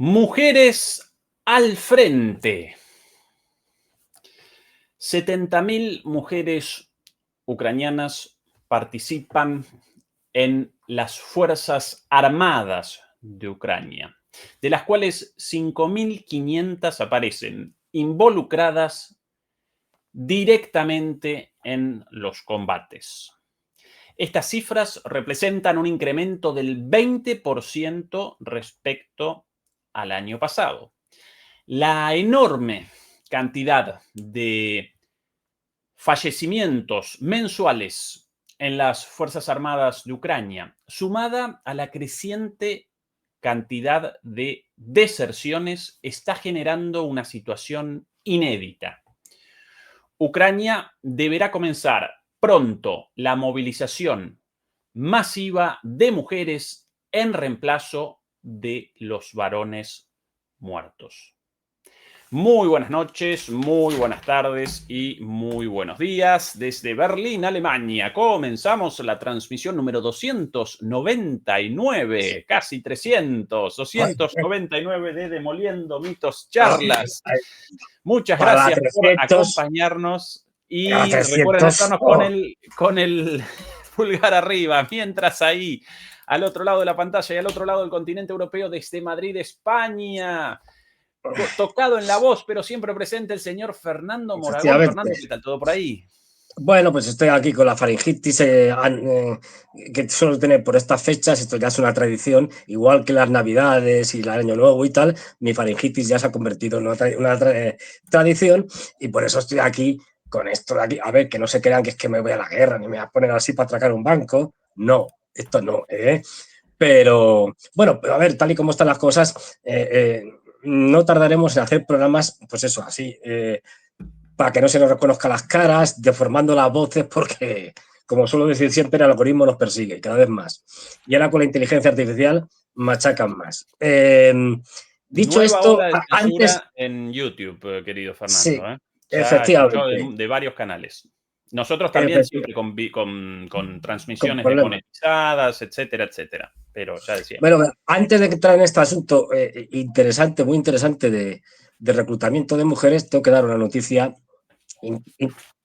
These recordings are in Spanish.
Mujeres al frente. 70.000 mujeres ucranianas participan en las Fuerzas Armadas de Ucrania, de las cuales 5.500 aparecen involucradas directamente en los combates. Estas cifras representan un incremento del 20% respecto al año pasado. La enorme cantidad de fallecimientos mensuales en las Fuerzas Armadas de Ucrania, sumada a la creciente cantidad de deserciones, está generando una situación inédita. Ucrania deberá comenzar pronto la movilización masiva de mujeres en reemplazo de los varones muertos. Muy buenas noches, muy buenas tardes y muy buenos días. Desde Berlín, Alemania, comenzamos la transmisión número 299, casi 300, 299 de Demoliendo Mitos Charlas. Muchas gracias por acompañarnos y recuerden estarnos con el pulgar arriba, mientras ahí, al otro lado de la pantalla y al otro lado del continente europeo, desde Madrid, España, tocado en la voz, pero siempre presente, el señor Fernando Moragón. Fernando, ¿qué tal todo por ahí? Bueno, pues estoy aquí con la faringitis que suelo tener por estas fechas. Esto ya es una tradición, igual que las Navidades y el Año Nuevo y tal. Mi faringitis ya se ha convertido en una tradición y por eso estoy aquí con esto de aquí. A ver, que no se crean que es que me voy a la guerra ni me voy a poner así para atracar un banco. No, esto no, ¿eh? Pero bueno, a ver, tal y como están las cosas, no tardaremos en hacer programas, pues eso, así, para que no se nos reconozca las caras, deformando las voces, porque, como suelo decir siempre, el algoritmo nos persigue cada vez más. Y ahora con la inteligencia artificial machacan más. Dicho Nueva esto, ola de censura antes... en YouTube, querido Fernando. Sí, Ya escuchó efectivamente. de varios canales. Nosotros también siempre con transmisiones desmonetizadas, etcétera, etcétera. Pero ya decía. Bueno, antes de entrar en este asunto interesante, muy interesante de reclutamiento de mujeres, tengo que dar una noticia,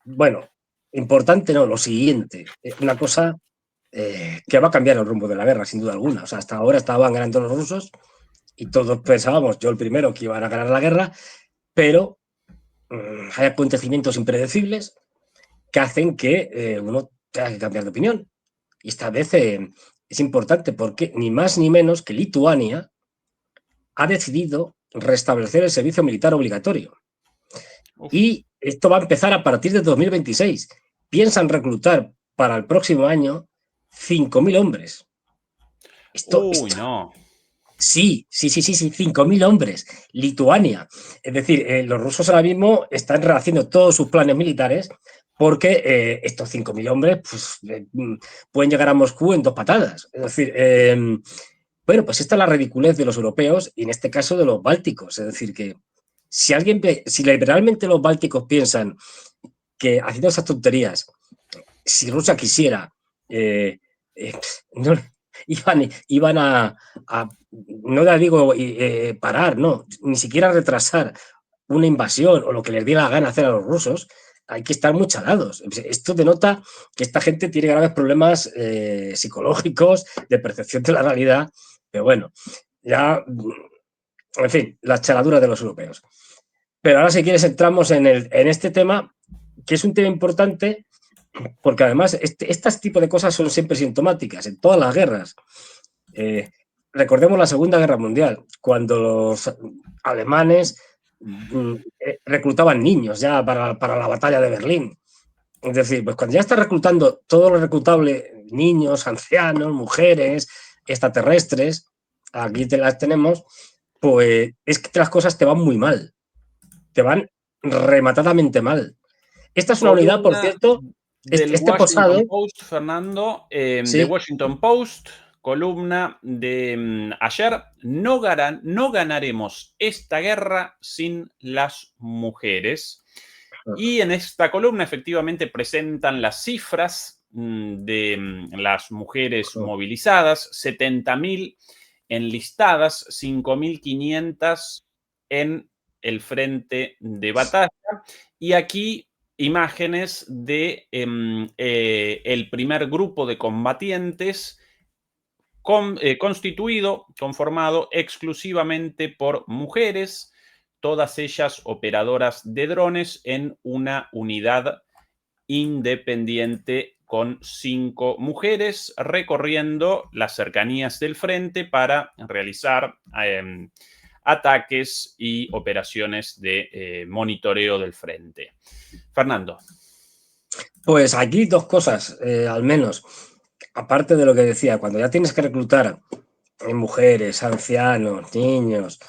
bueno, importante, no, lo siguiente. Una cosa que va a cambiar el rumbo de la guerra, sin duda alguna. O sea, hasta ahora estaban ganando los rusos y todos pensábamos, yo el primero, que iban a ganar la guerra, pero hay acontecimientos impredecibles que hacen que uno tenga que cambiar de opinión. Y esta vez es importante porque ni más ni menos que Lituania ha decidido restablecer el servicio militar obligatorio. Uf. Y esto va a empezar a partir de 2026. Piensan reclutar para el próximo año 5.000 hombres. Esto, No. Sí, 5.000 hombres. Lituania. Es decir, los rusos ahora mismo están rehaciendo todos sus planes militares porque estos 5.000 hombres pues, pueden llegar a Moscú en 2 patadas. Es decir, bueno, pues esta es la ridiculez de los europeos y en este caso de los bálticos. Es decir, que si realmente los bálticos piensan que haciendo esas tonterías, si Rusia quisiera, no, iban a, no le digo parar, no, ni siquiera retrasar una invasión o lo que les diera la gana hacer a los rusos. Hay que estar muy chalados. Esto denota que esta gente tiene graves problemas psicológicos, de percepción de la realidad, pero bueno, ya, en fin, las chaladuras de los europeos. Pero ahora, si quieres, entramos en este tema, que es un tema importante, porque además este tipo de cosas son siempre sintomáticas en todas las guerras. Recordemos la Segunda Guerra Mundial, cuando los alemanes reclutaban niños ya para la batalla de Berlín. Es decir, pues cuando ya está reclutando todo lo reclutable, niños, ancianos, mujeres, extraterrestres, aquí te las tenemos, pues es que las cosas te van muy mal. Te van rematadamente mal. Esta es una unidad, por cierto, Del posado. Washington Post, Fernando, Sí. de Washington Post, columna de ayer, no ganaremos esta guerra sin las mujeres. Y en esta columna efectivamente presentan las cifras de las mujeres movilizadas, 70.000 enlistadas, 5.500 en el frente de batalla. Y aquí imágenes de el primer grupo de combatientes conformado exclusivamente por mujeres, todas ellas operadoras de drones en una unidad independiente con 5 mujeres recorriendo las cercanías del frente para realizar ataques y operaciones de monitoreo del frente. Fernando. Pues aquí dos cosas, al menos. Aparte de lo que decía, cuando ya tienes que reclutar mujeres, ancianos, niños,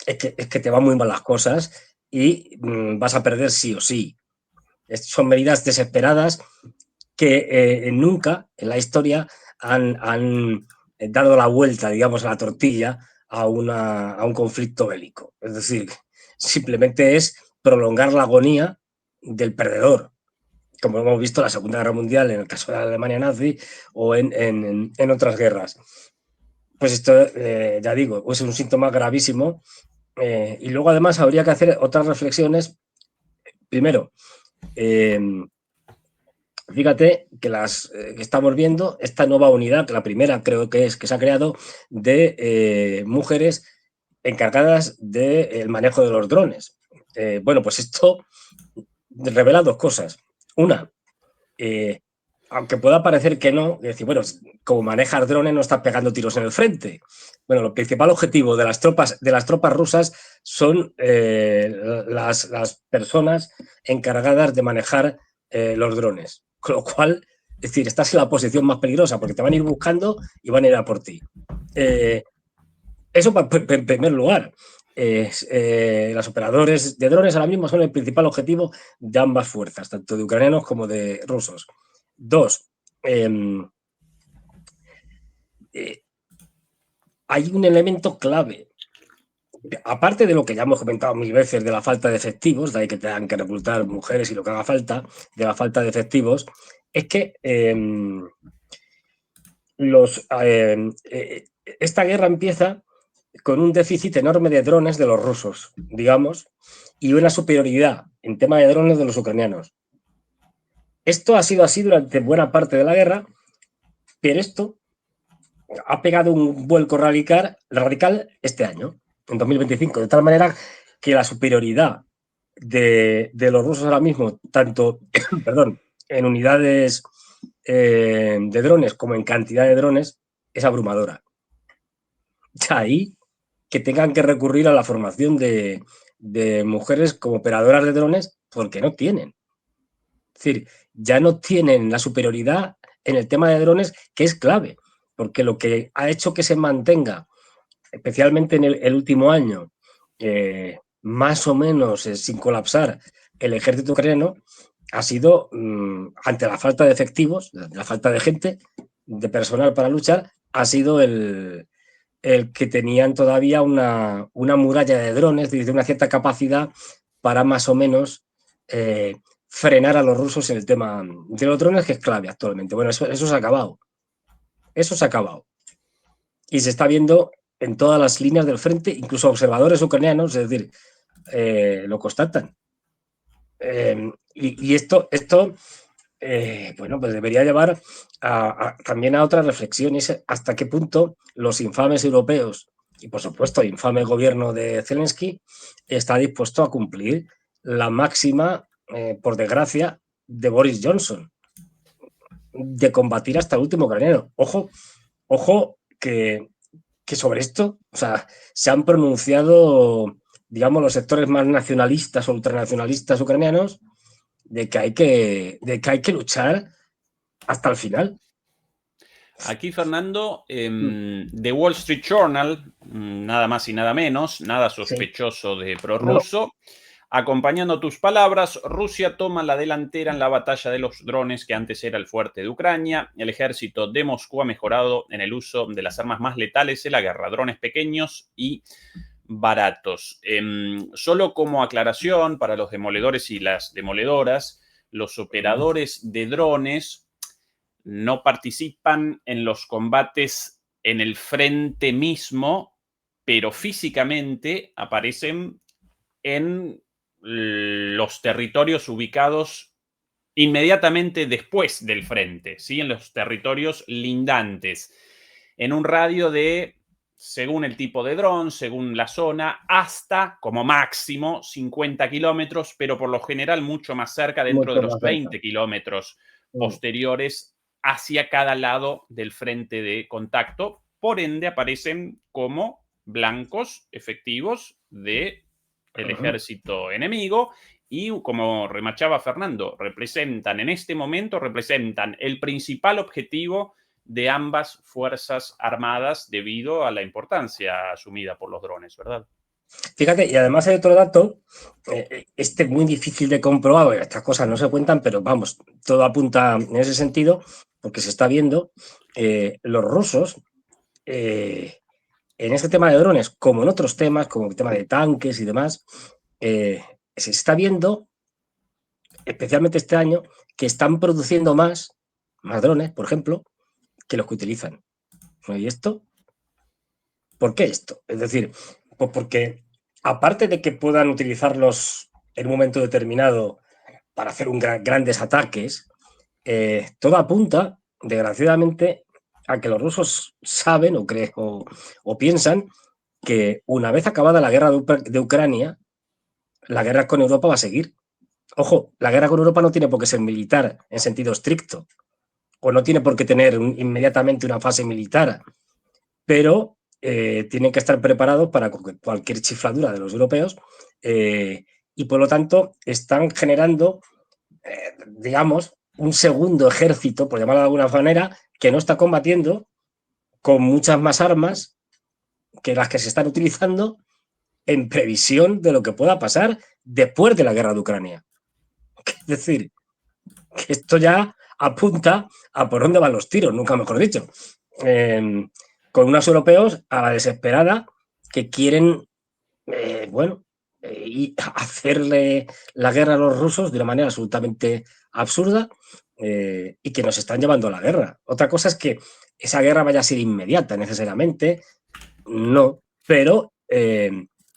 es que te van muy mal las cosas y vas a perder sí o sí. Son medidas desesperadas que nunca en la historia han dado la vuelta, digamos, a la tortilla a un conflicto bélico. Es decir, simplemente es prolongar la agonía del perdedor, como hemos visto en la Segunda Guerra Mundial, en el caso de la Alemania nazi, o en otras guerras. Pues esto, ya digo, es un síntoma gravísimo. Y luego, además, habría que hacer otras reflexiones. Primero, fíjate que las que estamos viendo, esta nueva unidad, que la primera creo que es que se ha creado, de mujeres encargadas del manejo de los drones. Bueno, pues esto revela dos cosas. Una, aunque pueda parecer que no, decir, bueno, como manejas drones no estás pegando tiros en el frente. Bueno, el principal objetivo de las tropas rusas son las personas encargadas de manejar los drones. Con lo cual, es decir, estás en la posición más peligrosa porque te van a ir buscando y van a ir a por ti. Eso en primer lugar. Los operadores de drones ahora mismo son el principal objetivo de ambas fuerzas, tanto de ucranianos como de rusos. Dos, hay un elemento clave. Aparte de lo que ya hemos comentado mil veces de la falta de efectivos, de ahí que tengan que reclutar mujeres y lo que haga falta, de la falta de efectivos, es que esta guerra empieza con un déficit enorme de drones de los rusos, digamos, y una superioridad en tema de drones de los ucranianos. Esto ha sido así durante buena parte de la guerra, pero esto ha pegado un vuelco radical este año, en 2025, de tal manera que la superioridad de los rusos ahora mismo, tanto perdón, en unidades de drones como en cantidad de drones, es abrumadora. De ahí que tengan que recurrir a la formación de mujeres como operadoras de drones porque no tienen. Es decir, ya no tienen la superioridad en el tema de drones, que es clave, porque lo que ha hecho que se mantenga, especialmente en el último año, más o menos sin colapsar el ejército ucraniano, ha sido ante la falta de efectivos, la falta de gente, de personal para luchar, ha sido el que tenían todavía una muralla de drones de una cierta capacidad para más o menos frenar a los rusos en el tema de los drones, que es clave actualmente. Bueno, eso se ha acabado. Eso se ha acabado. Y se está viendo en todas las líneas del frente, incluso observadores ucranianos, es decir, lo constatan. Y esto bueno, pues debería llevar también a otras reflexiones, hasta qué punto los infames europeos y, por supuesto, el infame gobierno de Zelensky está dispuesto a cumplir la máxima, por desgracia, de Boris Johnson, de combatir hasta el último ucraniano. Ojo que sobre esto, o sea, se han pronunciado, digamos, los sectores más nacionalistas o ultranacionalistas ucranianos de que hay que luchar hasta el final. Aquí, Fernando, The Wall Street Journal, nada más y nada menos, nada sospechoso de prorruso. No. Acompañando tus palabras, Rusia toma la delantera en la batalla de los drones, que antes era el fuerte de Ucrania. El ejército de Moscú ha mejorado en el uso de las armas más letales en la guerra, drones pequeños y baratos. Solo como aclaración para los demoledores y las demoledoras, los operadores de drones no participan en los combates en el frente mismo, pero físicamente aparecen en los territorios ubicados inmediatamente después del frente, ¿sí? En los territorios lindantes, en un radio de, según el tipo de dron, según la zona, hasta como máximo 50 kilómetros, pero por lo general mucho más cerca, dentro de mucho los más cerca. 20 kilómetros Mm. posteriores hacia cada lado del frente de contacto. Por ende, aparecen como blancos efectivos del Ujú. ejército enemigo y, como remachaba Fernando, representan el principal objetivo de ambas fuerzas armadas debido a la importancia asumida por los drones, ¿verdad? Fíjate, y además hay otro dato, este muy difícil de comprobar, porque estas cosas no se cuentan, pero vamos, todo apunta en ese sentido, porque se está viendo, los rusos, en este tema de drones, como en otros temas, como el tema de tanques y demás, se está viendo, especialmente este año, que están produciendo más drones, por ejemplo, que los que utilizan. ¿Y esto? ¿Por qué esto? Es decir, pues porque aparte de que puedan utilizarlos en un momento determinado para hacer grandes ataques, todo apunta, desgraciadamente, a que los rusos saben o piensan que una vez acabada la guerra de Ucrania, la guerra con Europa va a seguir. Ojo, la guerra con Europa no tiene por qué ser militar en sentido estricto, o no tiene por qué tener inmediatamente una fase militar, pero tienen que estar preparados para cualquier chifladura de los europeos, y por lo tanto están generando, digamos, un segundo ejército, por llamarlo de alguna manera, que no está combatiendo con muchas más armas que las que se están utilizando en previsión de lo que pueda pasar después de la guerra de Ucrania. Es decir, que esto ya apunta a por dónde van los tiros, nunca mejor dicho. Con unos europeos a la desesperada que quieren, bueno, y hacerle la guerra a los rusos de una manera absolutamente absurda, y que nos están llevando a la guerra. Otra cosa es que esa guerra vaya a ser inmediata necesariamente, no, pero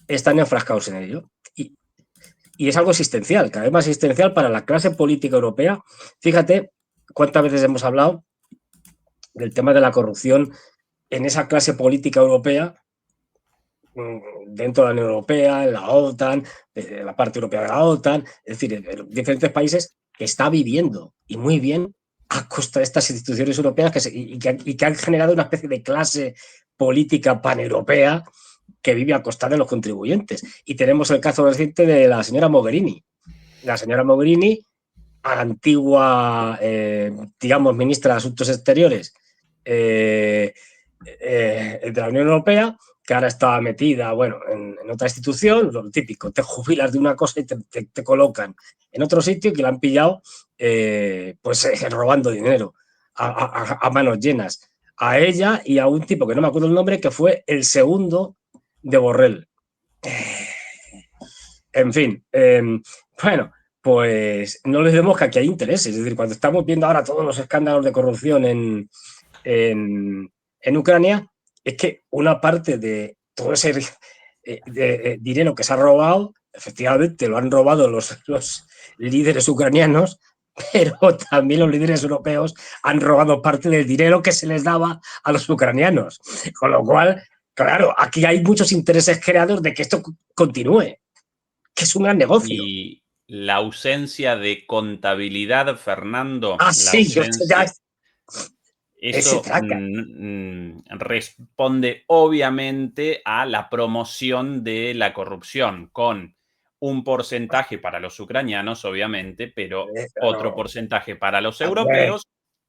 están enfrascados en ello. Y es algo existencial, cada vez más existencial para la clase política europea. Fíjate cuántas veces hemos hablado del tema de la corrupción en esa clase política europea, dentro de la Unión Europea, en la OTAN, en la parte europea de la OTAN, es decir, en diferentes países, que está viviendo y muy bien a costa de estas instituciones europeas que han generado una especie de clase política paneuropea que vive a costa de los contribuyentes. Y tenemos el caso reciente de la señora Mogherini. La señora Mogherini, antigua, digamos, ministra de Asuntos Exteriores de la Unión Europea, que ahora está metida, bueno, en otra institución, lo típico, te jubilas de una cosa y te colocan en otro sitio, que la han pillado, pues robando dinero a manos llenas. A ella y a un tipo que no me acuerdo el nombre, que fue el segundo de Borrell. En fin, bueno, pues no olvidemos que aquí hay intereses. Es decir, cuando estamos viendo ahora todos los escándalos de corrupción en Ucrania, es que una parte de todo ese dinero que se ha robado, efectivamente lo han robado los líderes ucranianos, pero también los líderes europeos han robado parte del dinero que se les daba a los ucranianos. Con lo cual, claro, aquí hay muchos intereses creados de que esto continúe, que es un gran negocio. Y la ausencia de contabilidad, Fernando, Ah, la sí, ya ausencia, ese eso traca. responde obviamente a la promoción de la corrupción, con un porcentaje para los ucranianos, obviamente, pero otro Claro, porcentaje para los hombre, europeos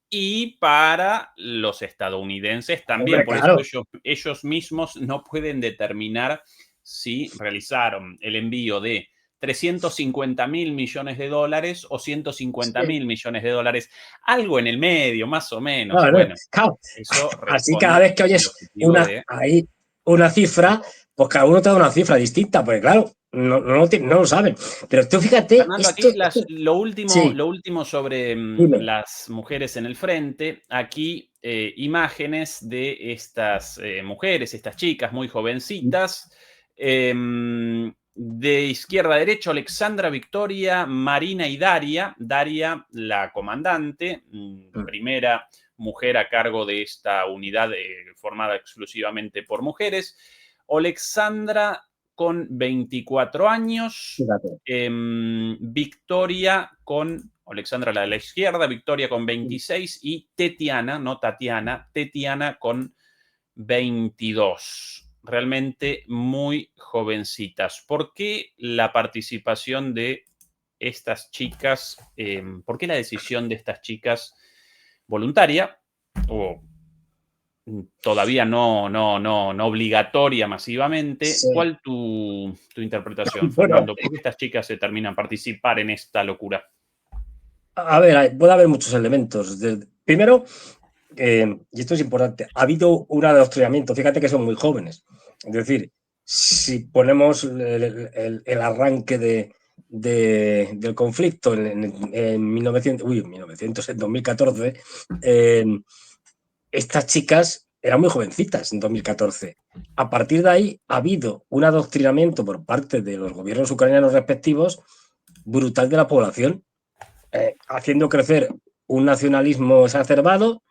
y para los estadounidenses también. hombre, Por eso claro. ellos mismos no pueden determinar si realizaron el envío de 350.000 millones de dólares o 150.000 millones de dólares, algo en el medio, más o menos. Claro, Bueno, claro. eso Así cada responde vez que al oyes objetivo de... una cifra, pues cada uno te da una cifra distinta, porque claro, no lo saben. Pero tú fíjate, Fernando, aquí lo sí, último sobre dime. las mujeres en el frente. Aquí imágenes de estas mujeres, estas chicas muy jovencitas. De izquierda a derecha, Alexandra, Victoria, Marina y Daria. Daria, la comandante, primera mujer a cargo de esta unidad formada exclusivamente por mujeres. Alexandra con 24 años. Victoria con... Alexandra la de la izquierda, Victoria con 26 y Tetiana, no Tatiana, Tetiana con 22. Realmente muy jovencitas. ¿Por qué la participación de estas chicas? ¿Por qué la decisión de estas chicas voluntaria o todavía no obligatoria masivamente? Sí. ¿Cuál tu interpretación, Bueno, Fernando? ¿Por qué estas chicas se terminan a participar en esta locura? a ver, puede haber muchos elementos. Primero, y esto es importante, ha habido un adoctrinamiento, fíjate que son muy jóvenes. Es decir, si ponemos el arranque del conflicto en 1900, en 2014, estas chicas eran muy jovencitas en 2014. A partir de ahí ha habido un adoctrinamiento por parte de los gobiernos ucranianos respectivos brutal de la población, haciendo crecer un nacionalismo exacerbado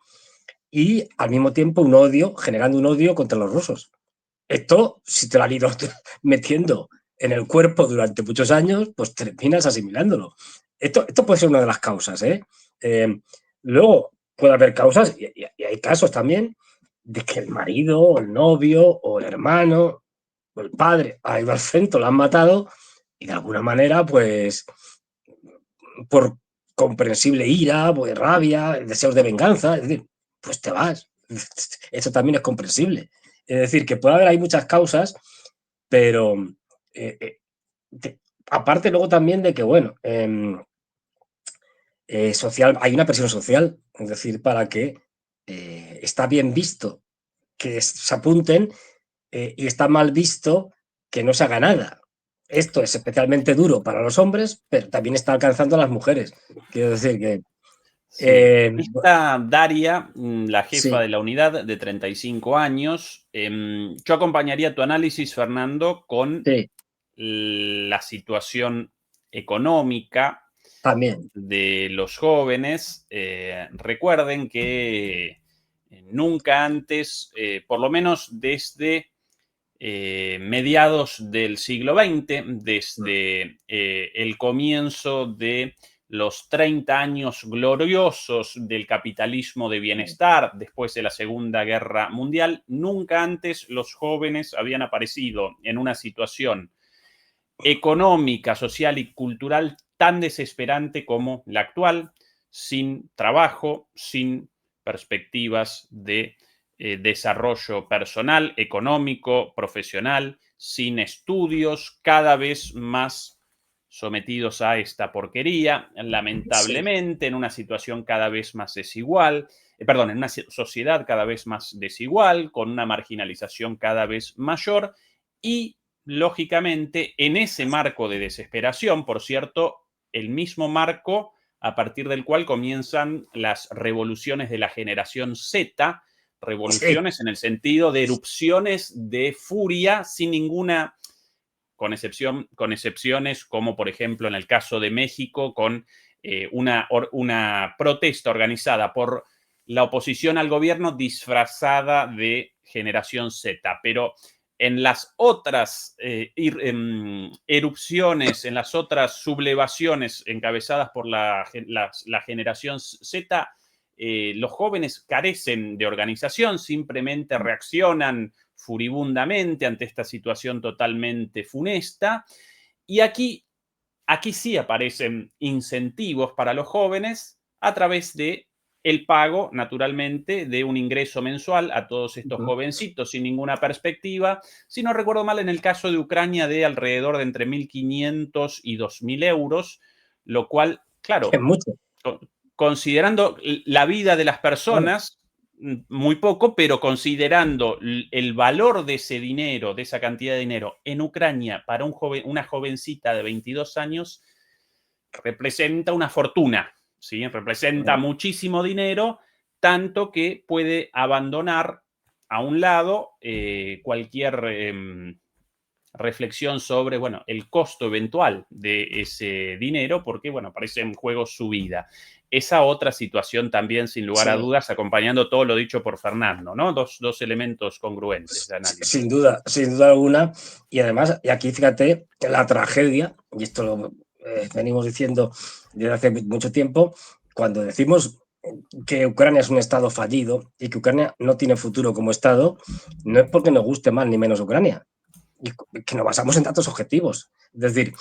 y al mismo tiempo un odio, generando un odio contra los rusos. Esto, si te lo han ido metiendo en el cuerpo durante muchos años, pues terminas asimilándolo. Esto puede ser una de las causas. Luego puede haber causas, y hay casos también, de que el marido, o el novio, o el hermano, o el padre ha ido al frente, lo han matado, y de alguna manera, pues, por comprensible ira, pues, rabia, deseos de venganza, es decir, pues te vas. Eso también es comprensible. Es decir, que puede haber ahí muchas causas, pero aparte luego también de que, bueno, social, hay una presión social, es decir, para que está bien visto que se apunten y está mal visto que no se haga nada. Esto es especialmente duro para los hombres, pero también está alcanzando a las mujeres. Quiero decir que... Sí. Esta Daria, la jefa sí, de la unidad de 35 años, yo acompañaría tu análisis, Fernando, con sí, la situación económica también. de los jóvenes. Recuerden que nunca antes, por lo menos desde mediados del siglo XX, desde el comienzo de los 30 años gloriosos del capitalismo de bienestar después de la Segunda Guerra Mundial, nunca antes los jóvenes habían aparecido en una situación económica, social y cultural tan desesperante como la actual, sin trabajo, sin perspectivas de desarrollo personal, económico, profesional, sin estudios, cada vez más sometidos a esta porquería, Sí, lamentablemente, en una situación cada vez más desigual, perdón, en una sociedad cada vez más desigual, con una marginalización cada vez mayor y, lógicamente, en ese marco de desesperación, por cierto, el mismo marco a partir del cual comienzan las revoluciones de la generación Z, sí, revoluciones en el sentido de erupciones de furia sin ninguna, con excepciones como por ejemplo en el caso de México, con una protesta organizada por la oposición al gobierno disfrazada de generación Z. Pero en las otras erupciones, en las otras sublevaciones encabezadas por la generación Z, los jóvenes carecen de organización, simplemente reaccionan furibundamente ante esta situación totalmente funesta. Y aquí sí aparecen incentivos para los jóvenes a través de el pago, naturalmente, de un ingreso mensual a todos estos jovencitos sin ninguna perspectiva. Si no recuerdo mal, en el caso de Ucrania, de alrededor de entre 1.500 y 2.000 euros, lo cual, es claro, mucho. considerando la vida de las Claro. personas, muy poco, pero considerando el valor de ese dinero, de esa cantidad de dinero en Ucrania para una jovencita de 22 años, representa una fortuna, ¿sí? Representa muchísimo dinero tanto que puede abandonar a un lado cualquier reflexión sobre, bueno, el costo eventual de ese dinero, porque, bueno, aparece en juego su vida. Esa otra situación también, sin lugar a Sí, dudas, acompañando todo lo dicho por Fernando, ¿no? Dos elementos congruentes de análisis. sin duda alguna. Y además, y aquí fíjate la tragedia, y esto lo venimos diciendo desde hace mucho tiempo, cuando decimos que Ucrania es un Estado fallido y que Ucrania no tiene futuro como Estado, no es porque nos guste más ni menos Ucrania, y que nos basamos en datos objetivos. Es decir,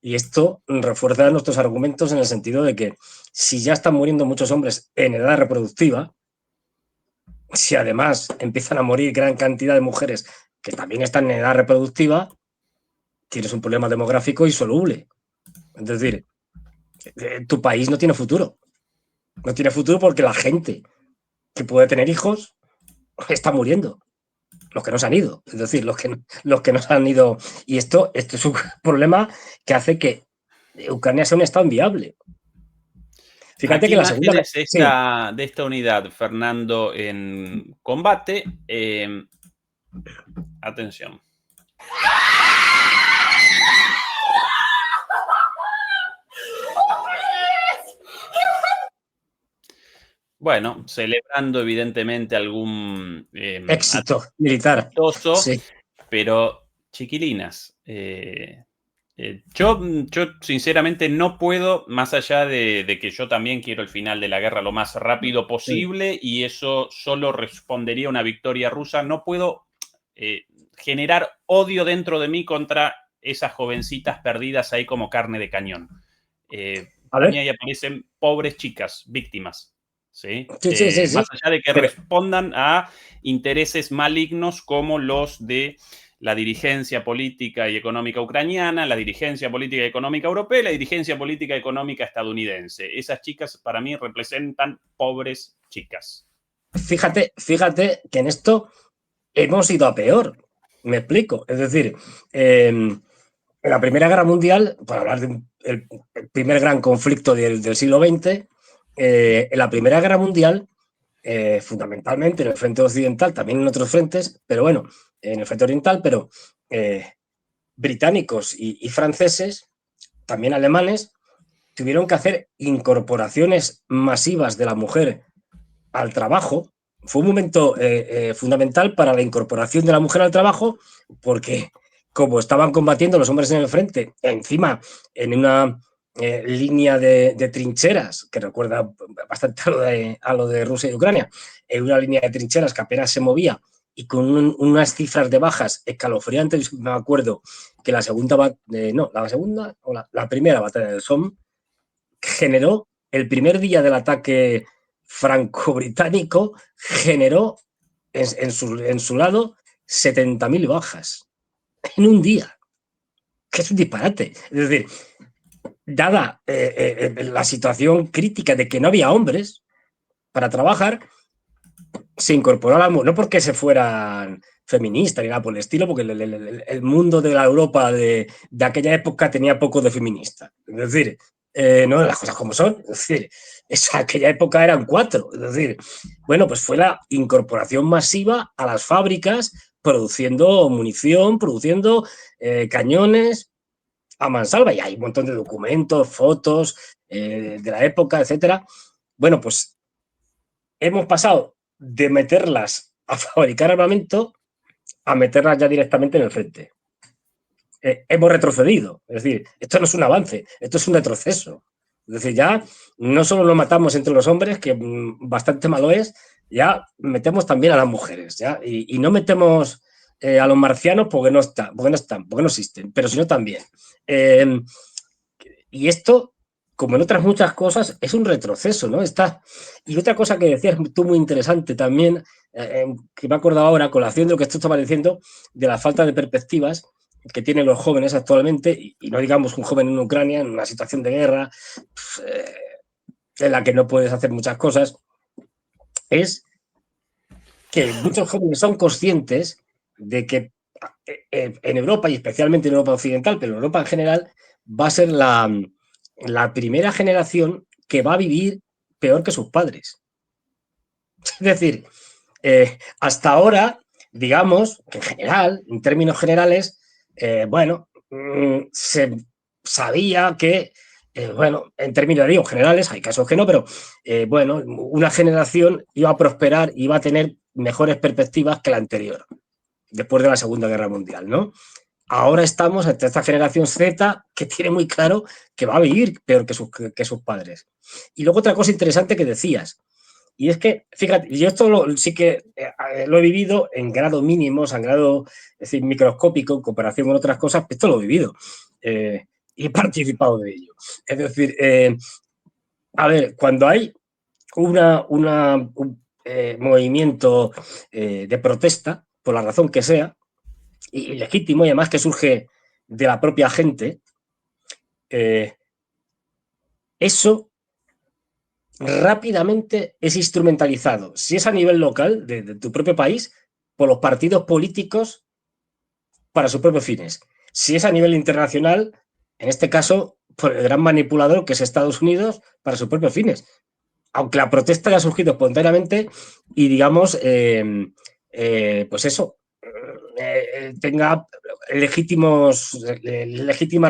y esto refuerza nuestros argumentos en el sentido de que si ya están muriendo muchos hombres en edad reproductiva, si además empiezan a morir gran cantidad de mujeres que también están en edad reproductiva, tienes un problema demográfico insoluble. Es decir, tu país no tiene futuro. No tiene futuro porque la gente que puede tener hijos está muriendo. Los que no se han ido, es decir, los que no se han ido. Y esto es un problema que hace que Ucrania sea un estado inviable. Fíjate Aquí que la segunda. imágenes Sí, de esta unidad, Fernando, en combate. Atención. Bueno, celebrando evidentemente algún éxito militar. amistoso, Sí, pero chiquilinas, yo sinceramente no puedo, más allá de que yo también quiero el final de la guerra lo más rápido sí. posible y eso solo respondería a una victoria rusa, no puedo generar odio dentro de mí contra esas jovencitas perdidas ahí como carne de cañón. A Para mí ver, ahí aparecen pobres chicas, víctimas. ¿Sí? sí, sí, sí, Más sí. allá de que Pero respondan a intereses malignos como los de la dirigencia política y económica ucraniana, la dirigencia política y económica europea y la dirigencia política y económica estadounidense. Esas chicas para mí representan pobres chicas. fíjate que en esto hemos ido a peor. Me explico. Es decir, en la Primera Guerra Mundial, para hablar del primer gran conflicto del siglo XX, en la Primera Guerra Mundial, fundamentalmente en el frente occidental, también en otros frentes, pero bueno, en el frente oriental, pero británicos y franceses, también alemanes, tuvieron que hacer incorporaciones masivas de la mujer al trabajo. Fue un momento fundamental para la incorporación de la mujer al trabajo, porque como estaban combatiendo los hombres en el frente, encima en una línea de trincheras, que recuerda bastante a lo de Rusia y Ucrania, en una línea de trincheras que apenas se movía y con unas cifras de bajas escalofriantes. Me acuerdo que la primera batalla del Somme generó el primer día del ataque franco-británico, generó en su lado 70.000 bajas en un día, que es un disparate. Es decir, dada la situación crítica de que no había hombres para trabajar, se incorporó a la mujer, no porque se fueran feministas ni nada por el estilo, porque el mundo de la Europa de aquella época tenía poco de feminista. Es decir, no las cosas como son. Es decir, aquella época eran cuatro. Es decir, bueno, pues fue la incorporación masiva a las fábricas, produciendo munición, produciendo cañones a mansalva. Y hay un montón de documentos, fotos de la época, etcétera. Bueno, pues hemos pasado de meterlas a fabricar armamento a meterlas ya directamente en el frente. Hemos retrocedido. Es decir, esto no es un avance, esto es un retroceso. Es decir, ya no solo lo matamos entre los hombres, que bastante malo es, ya metemos también a las mujeres. ¿ya? Y no metemos a los marcianos porque no existen, pero sino también. Y esto, como en otras muchas cosas, es un retroceso, ¿no? Y otra cosa que decías tú muy interesante también, que me he acordado ahora, a colación de lo que tú estabas diciendo, de la falta de perspectivas que tienen los jóvenes actualmente, y no digamos un joven en Ucrania, en una situación de guerra, en la que no puedes hacer muchas cosas, es que muchos jóvenes son conscientes de que en Europa, y especialmente en Europa occidental, pero en Europa en general, va a ser la primera generación que va a vivir peor que sus padres. Es decir, hasta ahora, digamos, que en general, en términos generales, bueno, se sabía que, bueno, en términos, digo, generales, hay casos que no, pero bueno, una generación iba a prosperar, iba a tener mejores perspectivas que la anterior, después de la Segunda Guerra Mundial, ¿no? Ahora estamos ante esta generación Z que tiene muy claro que va a vivir peor que sus padres. Y luego otra cosa interesante que decías, y es que, fíjate, yo esto sí que lo he vivido en grado mínimo, o sea, en grado, es decir, microscópico, en comparación con otras cosas, esto lo he vivido y he participado de ello. Es decir, a ver, cuando hay un movimiento de protesta, por la razón que sea, y legítimo, y además que surge de la propia gente, eso rápidamente es instrumentalizado. Si es a nivel local, de tu propio país, por los partidos políticos para sus propios fines. Si es a nivel internacional, en este caso, por el gran manipulador que es Estados Unidos para sus propios fines. Aunque la protesta haya surgido espontáneamente y, digamos, pues eso, tenga legítimas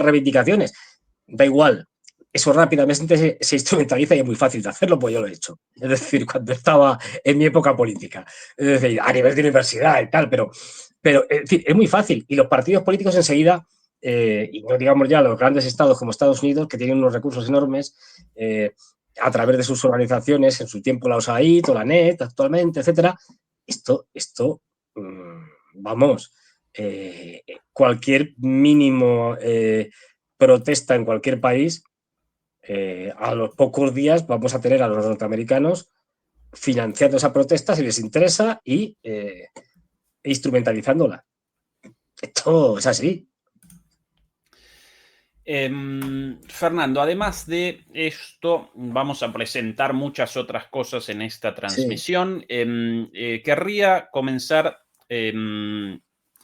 reivindicaciones. Da igual, eso rápidamente se instrumentaliza y es muy fácil de hacerlo, pues yo lo he hecho. Es decir, cuando estaba en mi época política, es decir, a nivel de universidad y tal, pero es decir, es muy fácil. Y los partidos políticos enseguida, y no digamos ya los grandes estados como Estados Unidos, que tienen unos recursos enormes, a través de sus organizaciones, en su tiempo la USAID o la NET actualmente, etcétera, esto vamos, cualquier mínimo protesta en cualquier país, a los pocos días vamos a tener a los norteamericanos financiando esa protesta si les interesa y instrumentalizándola. Esto es así. Fernando, además de esto, vamos a presentar muchas otras cosas en esta transmisión. Sí. Querría comenzar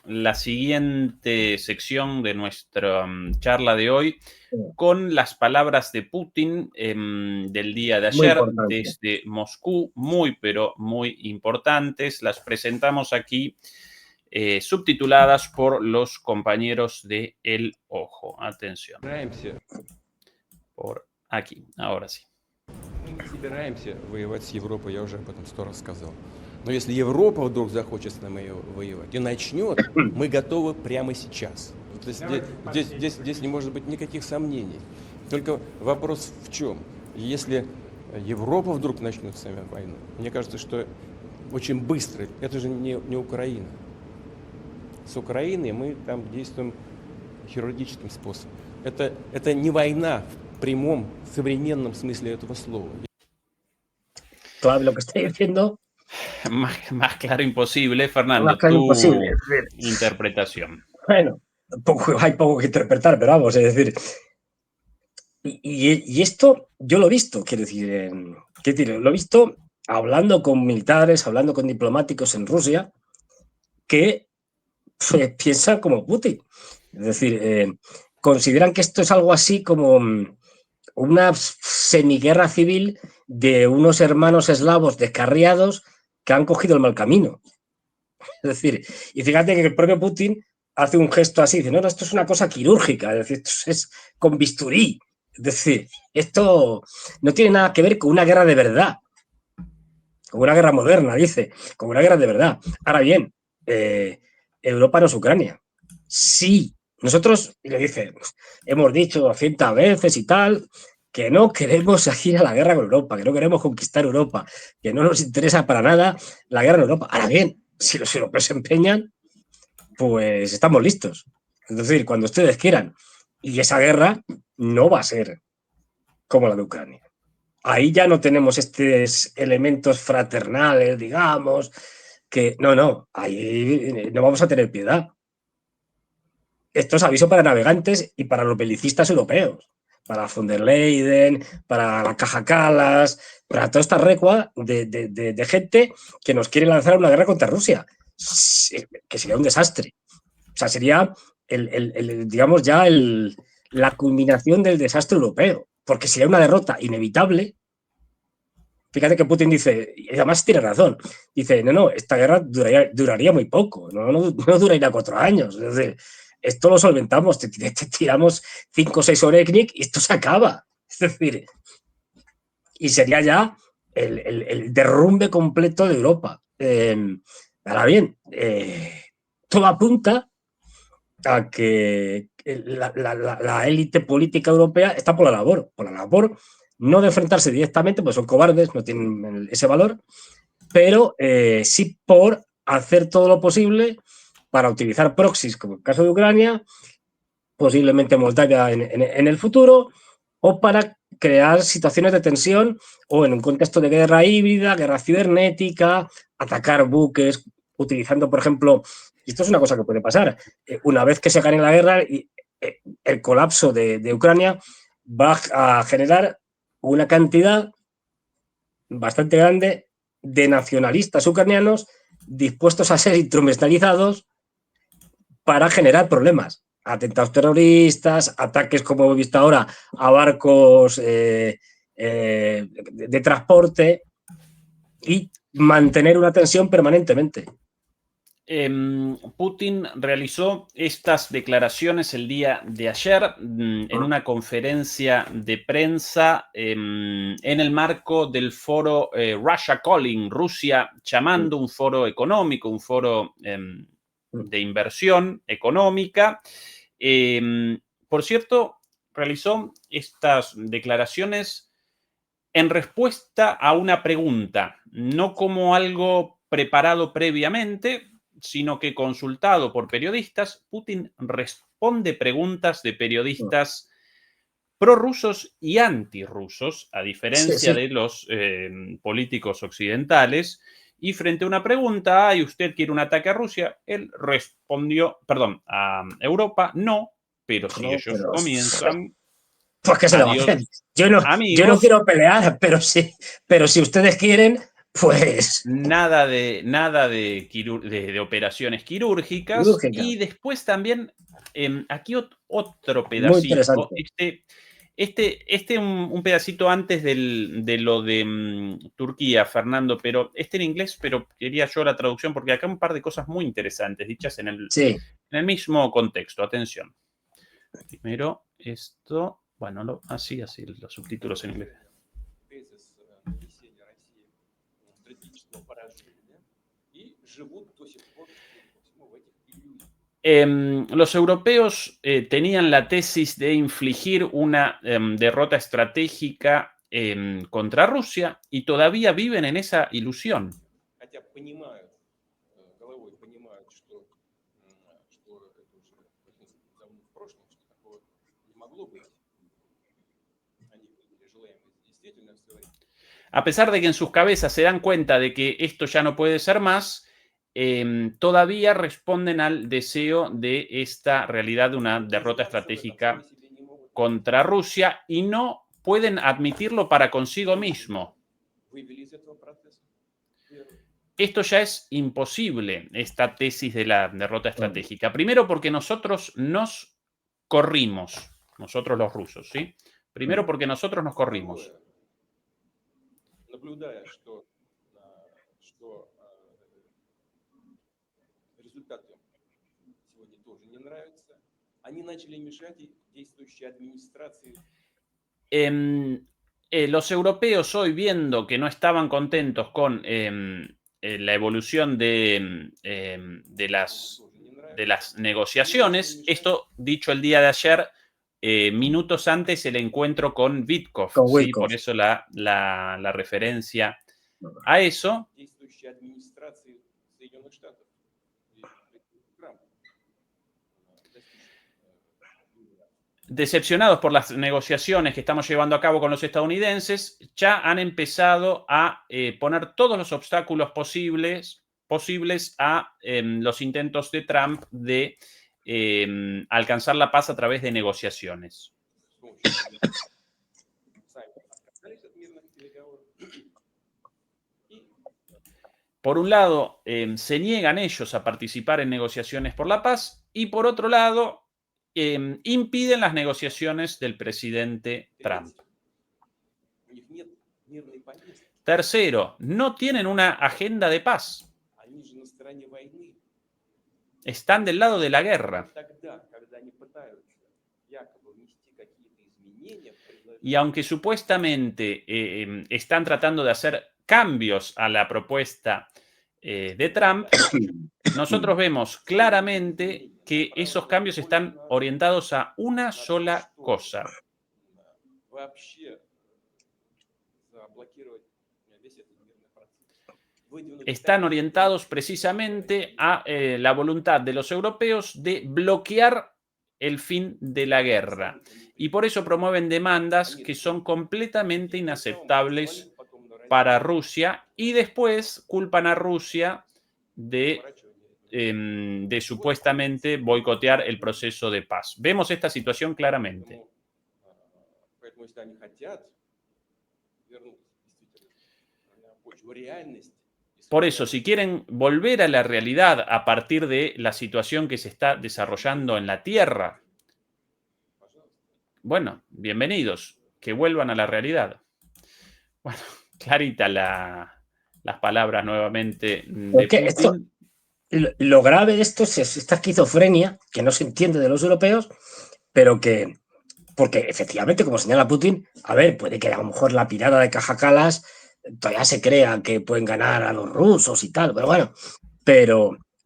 la siguiente sección de nuestra charla de hoy con las palabras de Putin del día de ayer desde Moscú, muy pero muy importantes. Las presentamos aquí. Subtituladas por los compañeros de El Ojo. Atención. Por aquí, ahora sí. Мы не собираемся воевать с Европой, я уже об этом 100 раз сказал. Но если Европа вдруг захочет с нами воевать и начнет, мы готовы прямо сейчас. То есть здесь не может быть никаких сомнений. Только вопрос в чем? Если Европа вдруг начнет с нами войну, мне кажется, что очень быстро, это же не Украина. С Украиной мы там действуем хирургическим способом. Это не война в прямом, современном смысле этого слова. Todo lo que estoy diciendo... Más claro imposible, Fernando. Más claro imposible. Interpretación. Bueno, hay poco que interpretar, pero vamos, es decir... Y esto yo lo he visto, quiero decir, lo he visto hablando con militares, hablando con diplomáticos en Rusia, que piensan como Putin. Es decir, consideran que esto es algo así como una semiguerra civil de unos hermanos eslavos descarriados que han cogido el mal camino. Es decir, y fíjate que el propio Putin hace un gesto así, dice, no, esto es una cosa quirúrgica, es decir, esto es con bisturí. Es decir, esto no tiene nada que ver con una guerra de verdad, con una guerra moderna, dice, con una guerra de verdad. Ahora bien, Europa no es Ucrania. Sí, nosotros, le dice, hemos dicho 200 veces y tal, que no queremos ir a la guerra con Europa, que no queremos conquistar Europa, que no nos interesa para nada la guerra en Europa. Ahora bien, si los europeos se empeñan, pues estamos listos. Es decir, cuando ustedes quieran. Y esa guerra no va a ser como la de Ucrania. Ahí ya no tenemos estos elementos fraternales, digamos, que no, ahí no vamos a tener piedad. Esto es aviso para navegantes y para los belicistas europeos, para von der Leyen, para la Caja Kallas, para toda esta recua de gente que nos quiere lanzar una guerra contra Rusia, que sería un desastre. O sea, sería digamos ya la culminación del desastre europeo, porque sería una derrota inevitable, fíjate que Putin dice, y además tiene razón, dice, no, esta guerra duraría muy poco, no duraría 4 años. Es decir, esto lo solventamos, te tiramos 5 o 6 Oreknik y esto se acaba. Es decir, y sería ya el derrumbe completo de Europa. Ahora bien, todo apunta a que la élite política europea está por la labor no de enfrentarse directamente, pues son cobardes, no tienen ese valor, pero sí por hacer todo lo posible para utilizar proxies, como el caso de Ucrania, posiblemente Moldavia en el futuro, o para crear situaciones de tensión o en un contexto de guerra híbrida, guerra cibernética, atacar buques, utilizando, por ejemplo, y esto es una cosa que puede pasar, una vez que se gane la guerra, el colapso de Ucrania va a generar una cantidad bastante grande de nacionalistas ucranianos dispuestos a ser instrumentalizados para generar problemas. Atentados terroristas, ataques, como hemos visto ahora, a barcos de transporte y mantener una tensión permanentemente. Putin realizó estas declaraciones el día de ayer en una conferencia de prensa en el marco del foro Russia Calling, Rusia llamando, un foro económico, un foro de inversión económica. Por cierto, realizó estas declaraciones en respuesta a una pregunta, no como algo preparado previamente, sino que consultado por periodistas, Putin responde preguntas de periodistas prorrusos y antirrusos, a diferencia de los políticos occidentales. Y frente a una pregunta, ¿y usted quiere un ataque a Rusia? Él respondió, perdón, a Europa, no, pero si ellos comienzan... Pues que se lo va a hacer. Yo no quiero pelear, pero si ustedes quieren, pues... Nada de operaciones quirúrgicas. Y después también, aquí otro pedacito. Muy interesante. Un pedacito antes de lo de Turquía, Fernando, pero en inglés, pero quería yo la traducción porque acá un par de cosas muy interesantes dichas en el mismo contexto. Atención. Primero esto, bueno, así, los subtítulos en inglés. Los europeos tenían la tesis de infligir una derrota estratégica contra Rusia y todavía viven en esa ilusión. A pesar de que en sus cabezas se dan cuenta de que esto ya no puede ser más, todavía responden al deseo de esta realidad de una derrota estratégica contra Rusia y no pueden admitirlo para consigo mismo. Esto ya es imposible, esta tesis de la derrota estratégica. Primero porque nosotros nos corrimos, nosotros los rusos, ¿sí? Primero porque nosotros nos corrimos. Los europeos hoy, viendo que no estaban contentos con la evolución de las negociaciones, esto dicho el día de ayer, minutos antes el encuentro con Witkoff, ¿sí? Por eso la referencia a eso. Decepcionados por las negociaciones que estamos llevando a cabo con los estadounidenses, ya han empezado a poner todos los obstáculos posibles a los intentos de Trump de alcanzar la paz a través de negociaciones. Por un lado, se niegan ellos a participar en negociaciones por la paz y por otro lado, impiden las negociaciones del presidente Trump. Tercero, no tienen una agenda de paz. Они же на стороне войны. Están del lado de la guerra. Тогда, когда они пытаются якобы внести какие-то изменения, Y aunque supuestamente están tratando de hacer cambios a la propuesta de Trump, nosotros vemos claramente que esos cambios están orientados a una sola cosa. вообще заблокировать весь этот мирный процесс. Выдвинуть Están orientados precisamente a la voluntad de los europeos de bloquear el fin de la guerra. Y por eso promueven demandas que son completamente inaceptables para Rusia y después culpan a Rusia de supuestamente boicotear el proceso de paz. Vemos esta situación claramente. Поэтому, если они хотят вернуть действительно на почву реальности. Por eso, si quieren volver a la realidad a partir de la situación que se está desarrollando en la Tierra, bueno, bienvenidos, que vuelvan a la realidad. Bueno, clarita las palabras nuevamente de Porque Putin. lo grave de esto es esta esquizofrenia que no se entiende de los europeos, pero que, porque efectivamente, como señala Putin, a ver, puede que a lo mejor la pirada de Caja Calas todavía se crea que pueden ganar a los rusos y tal, pero bueno,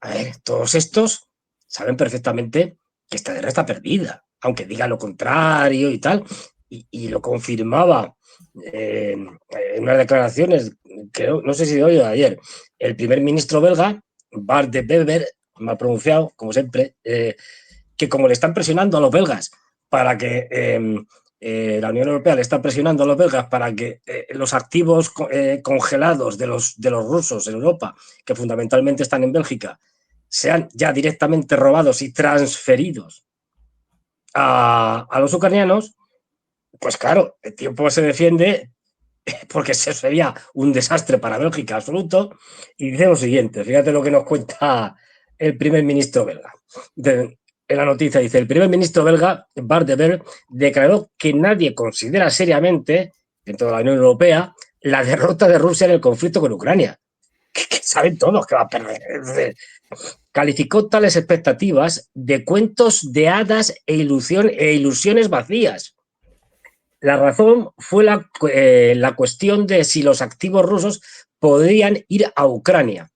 a ver, todos estos saben perfectamente que esta guerra está perdida, aunque diga lo contrario y tal, y lo confirmaba en unas declaraciones, creo, no sé si de hoy o de ayer, el primer ministro belga, Bart de Wever, mal pronunciado, como siempre, que como le están presionando a los belgas para que la Unión Europea le está presionando a los belgas para que los activos congelados de los rusos en Europa, que fundamentalmente están en Bélgica, sean ya directamente robados y transferidos a los ucranianos, pues claro, el tiempo se defiende porque eso sería un desastre para Bélgica absoluto. Y dice lo siguiente, fíjate lo que nos cuenta el primer ministro belga. En la noticia dice, el primer ministro belga, Bart de Wever, declaró que nadie considera seriamente, dentro de la Unión Europea, la derrota de Rusia en el conflicto con Ucrania. Que saben todos que va a perder. Calificó tales expectativas de cuentos de hadas e ilusiones vacías. La razón fue la cuestión de si los activos rusos podrían ir a Ucrania.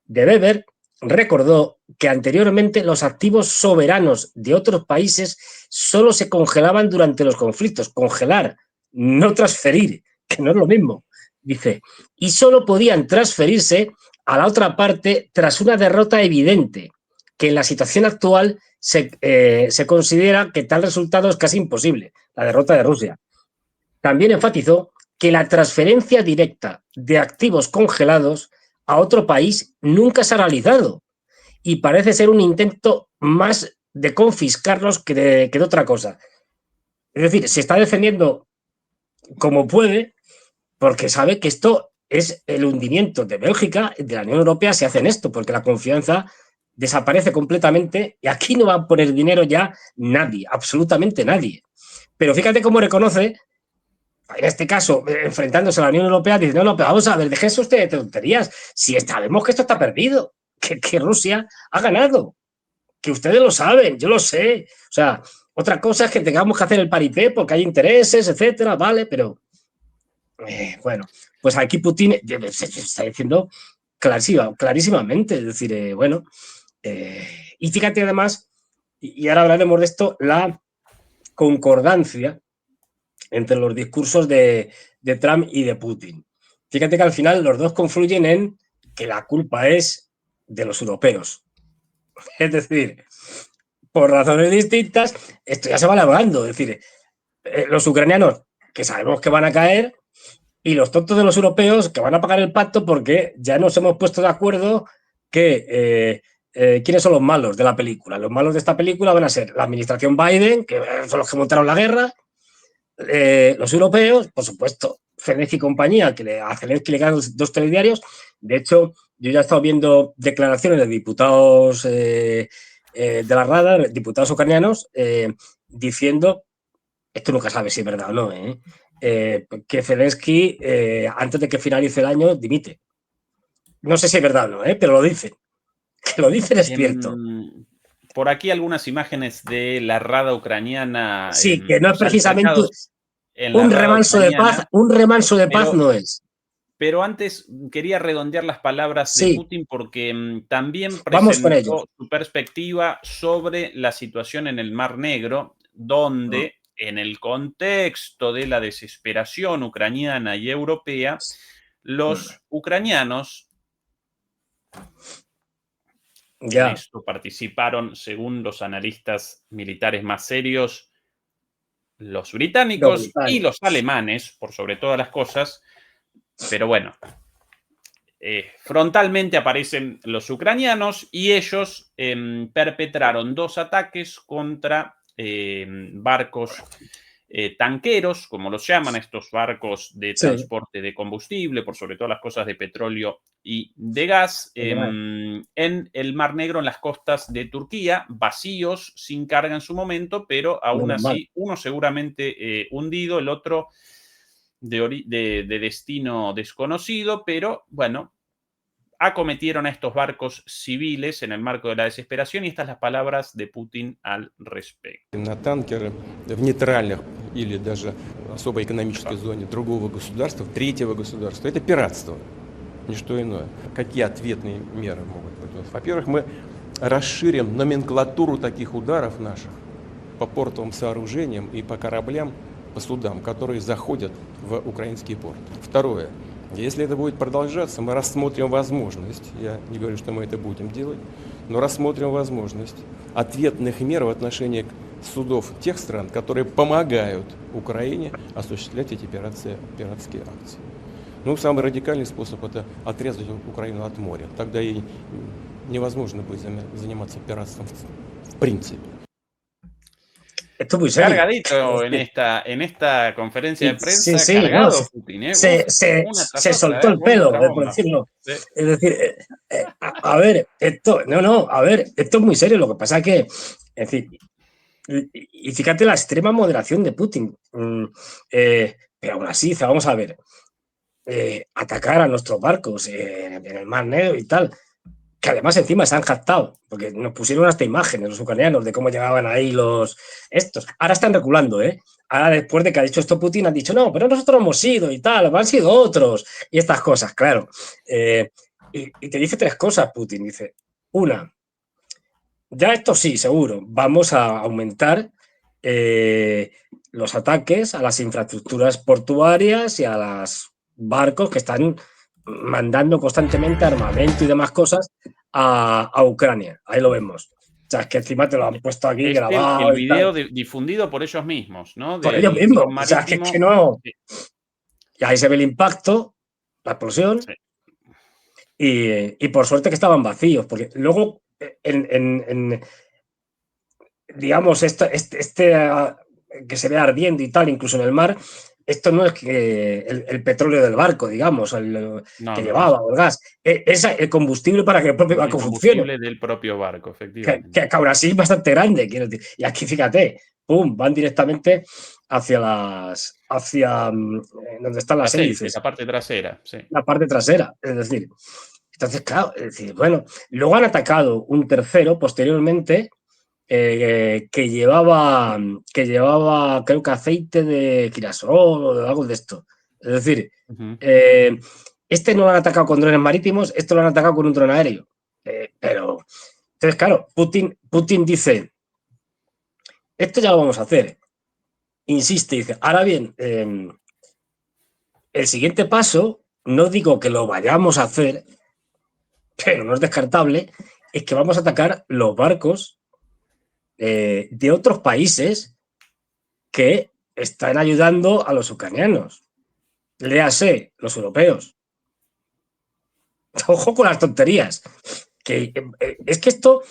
De Wever recordó que anteriormente los activos soberanos de otros países solo se congelaban durante los conflictos. Congelar, no transferir, que no es lo mismo. Dice, y solo podían transferirse a la otra parte tras una derrota evidente, que en la situación actual se considera que tal resultado es casi imposible, la derrota de Rusia. También enfatizó que la transferencia directa de activos congelados a otro país nunca se ha realizado y parece ser un intento más de confiscarlos que de otra cosa. Es decir, se está defendiendo como puede porque sabe que esto es el hundimiento de Bélgica, de la Unión Europea, si hacen esto, porque la confianza desaparece completamente y aquí no va a poner dinero ya nadie, absolutamente nadie. Pero fíjate cómo reconoce, en este caso, enfrentándose a la Unión Europea, dice, no, pero vamos a ver, déjese usted de tonterías, si sabemos que esto está perdido, que Rusia ha ganado, que ustedes lo saben, yo lo sé. O sea, otra cosa es que tengamos que hacer el paripé porque hay intereses, etcétera, vale, pero bueno, pues aquí Putin se está diciendo clarísimamente, es decir, bueno, y fíjate además, y ahora hablaremos de esto, la concordancia entre los discursos de Trump y de Putin. Fíjate que al final los dos confluyen en que la culpa es de los europeos. Es decir, por razones distintas, esto ya se va elaborando. Es decir, los ucranianos, que sabemos que van a caer, y los tontos de los europeos, que van a pagar el pacto porque ya nos hemos puesto de acuerdo que quiénes son los malos de la película. Los malos de esta película van a ser la administración Biden, que son los que montaron la guerra, los europeos, por supuesto, Zelensky y compañía, que a Zelensky le ganan dos telediarios. De hecho, yo ya he estado viendo declaraciones de diputados de la Rada, diputados ucranianos, diciendo, esto nunca sabe si es verdad o no, que Zelensky, antes de que finalice el año, dimite. No sé si es verdad o no, pero lo dicen. Que lo dicen es cierto. Por aquí algunas imágenes de la Rada ucraniana. Sí, que no es precisamente un remanso de paz. Un remanso de paz no es. Pero antes quería redondear las palabras de Putin porque también presentó su perspectiva sobre la situación en el Mar Negro, donde en el contexto de la desesperación ucraniana y europea, los ucranianos en esto participaron, según los analistas militares más serios, los británicos y los alemanes, por sobre todas las cosas. Pero bueno, frontalmente aparecen los ucranianos y ellos perpetraron 2 ataques contra barcos tanqueros, como los llaman, estos barcos de transporte de combustible, por sobre todas las cosas de petróleo y de gas, en el Mar Negro, en las costas de Turquía, vacíos, sin carga en su momento, pero aún así, uno seguramente hundido, el otro de destino desconocido, pero bueno, acometieron a estos barcos civiles en el marco de la desesperación, y estas las palabras de Putin al respecto. На танкеры в нейтральных или даже особой экономической зоне другого государства, третьего государства, это пиратство, ничто иное. Какие ответные меры могут быть? Во-первых, мы расширим номенклатуру таких ударов наших по портовым сооружениям и по кораблям, по судам, которые заходят в украинский порт. Второе. Если это будет продолжаться, мы рассмотрим возможность, я не говорю, что мы это будем делать, но рассмотрим возможность ответных мер в отношении судов тех стран, которые помогают Украине осуществлять эти пиратские акции. Ну, самый радикальный способ – это отрезать Украину от моря. Тогда ей невозможно будет заниматься пиратством в принципе. Esto es muy serio. Cargadito en esta conferencia de prensa, cargado Putin, se soltó el pelo, por decirlo. Sí. Es decir, a ver, esto es muy serio. Lo que pasa es que, en fin, y fíjate la extrema moderación de Putin. Pero aún así, vamos a ver, atacar a nuestros barcos en el Mar Negro y tal, que además encima se han jactado, porque nos pusieron hasta imágenes los ucranianos de cómo llegaban ahí estos. Ahora están reculando, Ahora, después de que ha dicho esto Putin, han dicho, no, pero nosotros hemos sido y tal, han sido otros, y estas cosas, claro. Y te dice 3 cosas, Putin. Dice, una, ya esto sí, seguro, vamos a aumentar los ataques a las infraestructuras portuarias y a los barcos que están mandando constantemente armamento y demás cosas a Ucrania. Ahí lo vemos. O sea, es que encima te lo han puesto aquí grabado. El video difundido por ellos mismos, ¿no? Por ellos mismos. O sea, que no. Y ahí se ve el impacto, la explosión. Sí. Y por suerte que estaban vacíos, porque luego, digamos, que se ve ardiendo y tal, incluso en el mar. Esto no es que el petróleo del barco, digamos, que llevaba, o el gas. Es el combustible para que el propio barco funcione. El combustible del propio barco, efectivamente. Que aún así es bastante grande, quiero decir. Y aquí, fíjate, ¡pum!, van directamente hacia donde están las hélices. La parte trasera, sí. La parte trasera, es decir. Entonces, claro, es decir, bueno, luego han atacado un tercero posteriormente, que llevaba, creo que aceite de girasol o de algo de esto. Es decir, este no lo han atacado con drones marítimos, esto lo han atacado con un dron aéreo. Pero, entonces, claro, Putin dice, esto ya lo vamos a hacer. Insiste, dice, ahora bien, el siguiente paso, no digo que lo vayamos a hacer, pero no es descartable, es que vamos a atacar los barcos de otros países que están ayudando a los ucranianos. Léase, los europeos. Ojo con las tonterías. Es que esto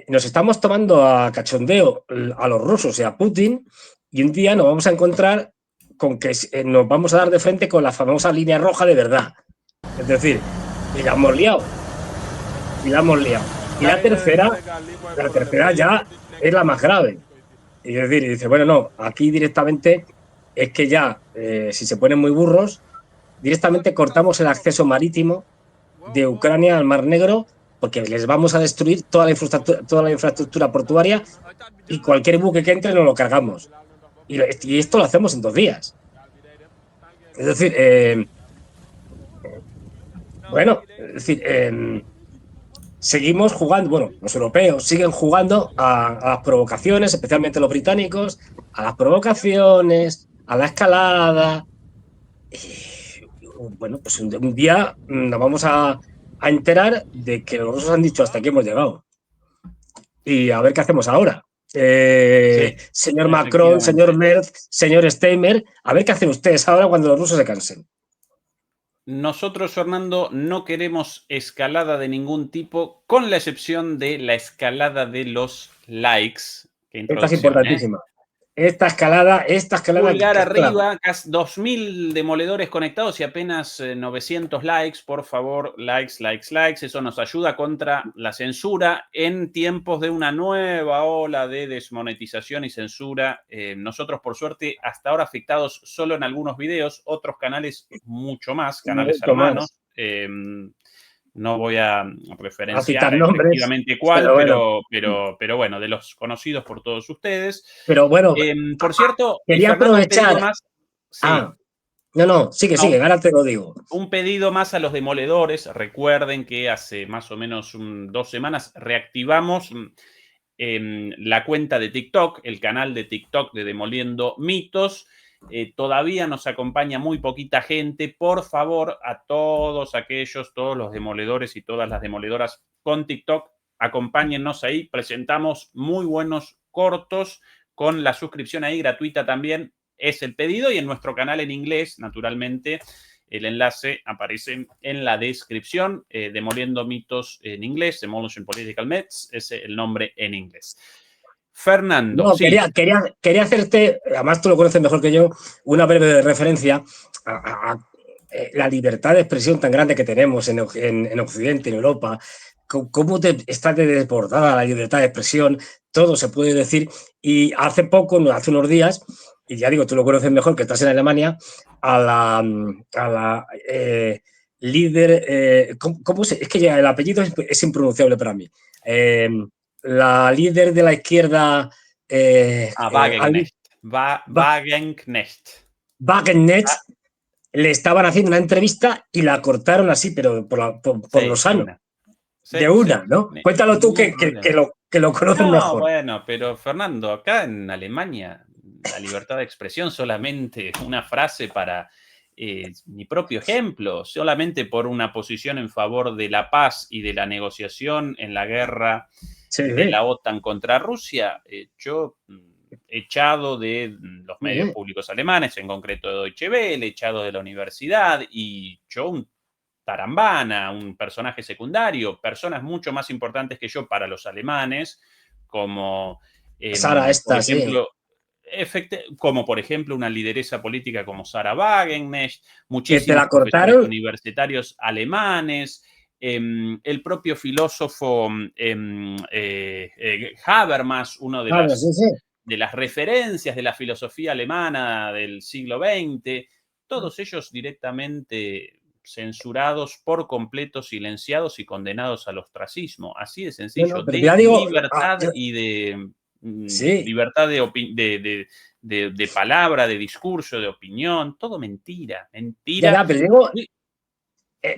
nos estamos tomando a cachondeo a los rusos y a Putin, y un día nos vamos a encontrar con que nos vamos a dar de frente con la famosa línea roja de verdad. Es decir, y la hemos liado. Y la tercera ya es la más grave. Y es decir, dice, bueno, no, aquí directamente es que ya, si se ponen muy burros, directamente cortamos el acceso marítimo de Ucrania al Mar Negro, porque les vamos a destruir toda la infraestructura portuaria y cualquier buque que entre nos lo cargamos. Y esto lo hacemos en 2 días. Es decir, bueno, es decir, seguimos jugando, bueno, los europeos siguen jugando a las provocaciones, especialmente los británicos, a las provocaciones, a la escalada. Y, bueno, pues un día nos vamos a enterar de que los rusos han dicho hasta aquí hemos llegado. Y a ver qué hacemos ahora. Sí, Señor Macron, señor efectivamente. Merz, señor Steinmeier, a ver qué hacen ustedes ahora cuando los rusos se cansen. Nosotros, Fernando, no queremos escalada de ningún tipo, con la excepción de la escalada de los likes. Qué Esta es introducción, ¿eh? importantísima. Esta escalada, Pulgar que es clave. arriba, casi 2000 demoledores conectados y apenas 900 likes. Por favor, likes, likes, likes. Eso nos ayuda contra la censura en tiempos de una nueva ola de desmonetización y censura. Nosotros, por suerte, hasta ahora afectados solo en algunos videos, otros canales mucho más, canales Mucho más. hermanos. No voy a A citar referenciar nombres, efectivamente cuál, pero bueno. pero bueno, de los conocidos por todos ustedes. Pero bueno, Por cierto, quería Fernando, un pedido aprovechar. más. Ah, Sí, no, sigue, no, ahora te lo digo. un pedido más a los demoledores. Recuerden que hace más o menos 2 semanas reactivamos la cuenta de TikTok, el canal de TikTok de Demoliendo Mitos. Todavía nos acompaña muy poquita gente. Por favor, a todos aquellos, todos los demoledores y todas las demoledoras con TikTok, acompáñennos ahí. Presentamos muy buenos cortos con la suscripción ahí gratuita también. Es el pedido, y en nuestro canal en inglés, naturalmente, el enlace aparece en la descripción. Demoliendo Mitos en inglés, Demolition Political Myths, es el nombre en inglés. Fernando, No, sí. quería hacerte, además tú lo conoces mejor que yo, una breve referencia a la libertad de expresión tan grande que tenemos en Occidente, en Europa. Cómo está desbordada la libertad de expresión, todo se puede decir. Y hace unos días, y ya digo, tú lo conoces mejor, que estás en Alemania, a la líder, es que ya el apellido es impronunciable para mí. La líder de la izquierda, Wagenknecht. Wagenknecht. Wagenknecht, Ah, le estaban haciendo una entrevista y la cortaron así, pero por lo sí, de sano, una. de Sí, sí, una, ¿no? Cuéntalo tú ningún que, problema. que lo conoces No, mejor. bueno, pero Fernando, acá en Alemania, la libertad de expresión solamente una frase para mi propio ejemplo, solamente por una posición en favor de la paz y de la negociación en la guerra Sí, de la OTAN contra Rusia. Yo, echado de los medios sí. públicos alemanes, en concreto de Deutsche Welle, echado de la universidad, y yo un tarambana, un personaje secundario, personas mucho más importantes que yo para los alemanes, como Sara por esta, sí. ejemplo, como por ejemplo una lideresa política como Sarah Wagenknecht, Que te muchísimos la profesores cortaron. universitarios alemanes, el propio filósofo Habermas, uno Claro, sí, sí. de las referencias de la filosofía alemana del siglo XX, todos ellos directamente censurados por completo, silenciados y condenados al ostracismo. Así de No, no, sencillo, pero de ya digo, libertad y de sí, libertad de palabra, de discurso, de opinión, todo mentira, mentira. pero digo,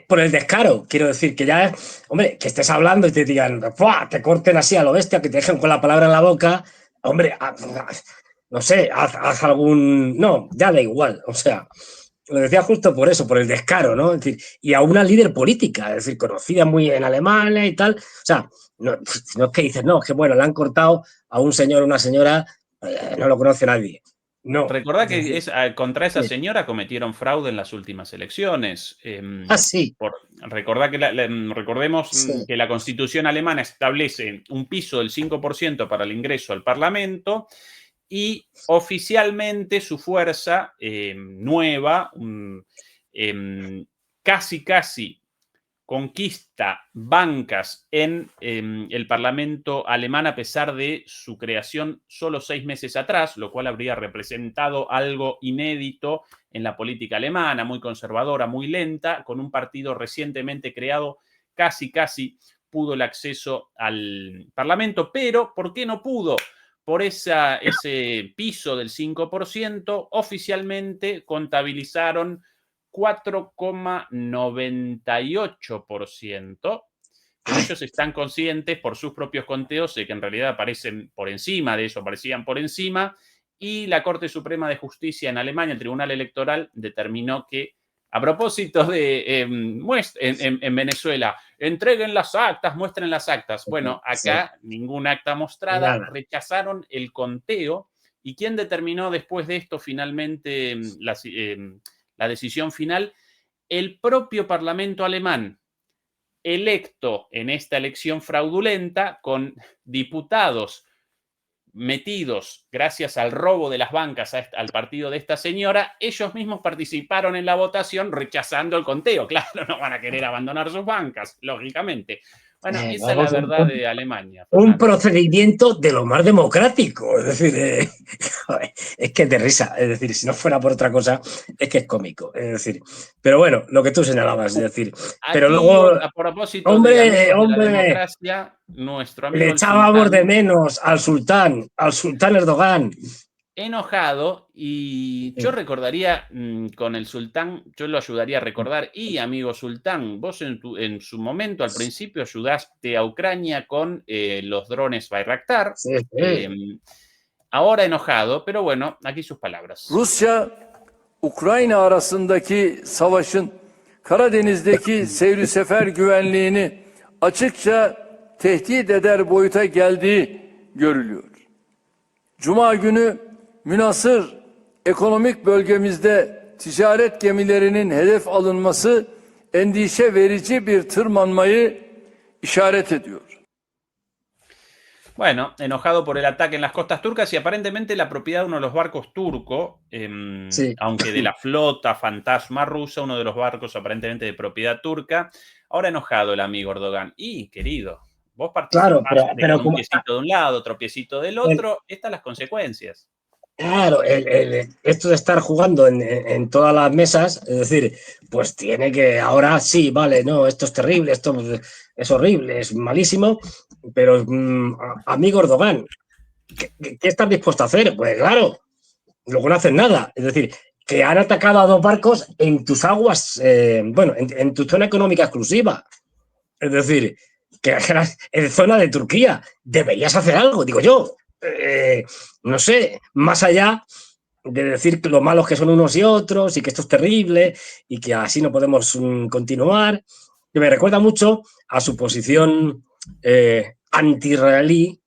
por el descaro, quiero decir, que ya, hombre, que estés hablando y te digan, ¡fua! Te corten así a lo bestia, que te dejen con la palabra en la boca, hombre, no sé, haz algún. No, ya da igual, o sea, lo decía justo por eso, por el descaro, ¿no? Es decir, y a una líder política, es decir, conocida muy en Alemania y tal, o sea, no, no es que dices, no, que bueno, le han cortado a un señor o una señora, no lo conoce nadie. No, Recordá es que decir, contra esa señora cometieron fraude en las últimas elecciones. sí, Recordá que recordemos sí, que la Constitución alemana establece un piso del 5% para el ingreso al Parlamento, y oficialmente su fuerza nueva, casi conquista bancas en el Parlamento alemán a pesar de su creación solo 6 meses atrás, lo cual habría representado algo inédito en la política alemana, muy conservadora, muy lenta, con un partido recientemente creado, casi pudo el acceso al Parlamento, pero ¿por qué no pudo? Por ese piso del 5%, oficialmente contabilizaron 4,98%, pero ellos están conscientes por sus propios conteos de que en realidad aparecen por encima de eso, aparecían por encima, y la Corte Suprema de Justicia en Alemania, el Tribunal Electoral, determinó que, a propósito de en Venezuela, entreguen las actas, muestren las actas. Bueno, acá ningún acta mostrada, rechazaron el conteo. ¿Y quién determinó después de esto finalmente la decisión final? El propio Parlamento alemán, electo en esta elección fraudulenta, con diputados metidos gracias al robo de las bancas al partido de esta señora, ellos mismos participaron en la votación rechazando el conteo. Claro, no van a querer abandonar sus bancas, lógicamente. Bueno, esa es la verdad de Alemania. Un procedimiento de lo más democrático. Es decir, es que es de risa. Es decir, si no fuera por otra cosa, es que es cómico. Es decir, pero bueno, lo que tú señalabas, es decir, pero aquí, luego, a propósito de la democracia, nuestro amigo le echábamos de menos al sultán Erdogan. Enojado, y yo recordaría con el sultán, yo lo ayudaría a recordar, y amigo sultán, vos en su momento, al principio, ayudaste a Ucrania con los drones Bayraktar. Sí. Ahora enojado, pero bueno, aquí sus palabras. Rusya, Ukrayna arasındaki savaşın Karadeniz'deki seyri sefer güvenliğini açıkça tehdit eder boyuta geldiği görülüyor. Cuma günü münhasır ekonomik bölgemizde ticaret gemilerinin hedef alınması endişe verici bir tırmanmayı işaret ediyor. Bueno, enojado por el ataque en las costas turcas y aparentemente la propiedad de uno de los barcos turcos, aunque de la flota fantasma rusa, uno de los barcos aparentemente de propiedad turca. Ahora enojado el amigo Erdogan. Y, querido, vos participás de un piecito de un lado, otro piecito del otro, estas las consecuencias. Claro, esto de estar jugando en todas las mesas, es decir, pues tiene que, ahora sí, vale, no, esto es terrible, esto es horrible, es malísimo, pero amigo Erdogan, ¿qué estás dispuesto a hacer? Pues claro, luego no hacen nada, es decir, que han atacado a 2 barcos en tus aguas, en tu zona económica exclusiva, es decir, que en zona de Turquía, deberías hacer algo, digo yo. No sé, más allá de decir lo malos que son unos y otros y que esto es terrible y que así no podemos continuar, que me recuerda mucho a su posición anti-israelí,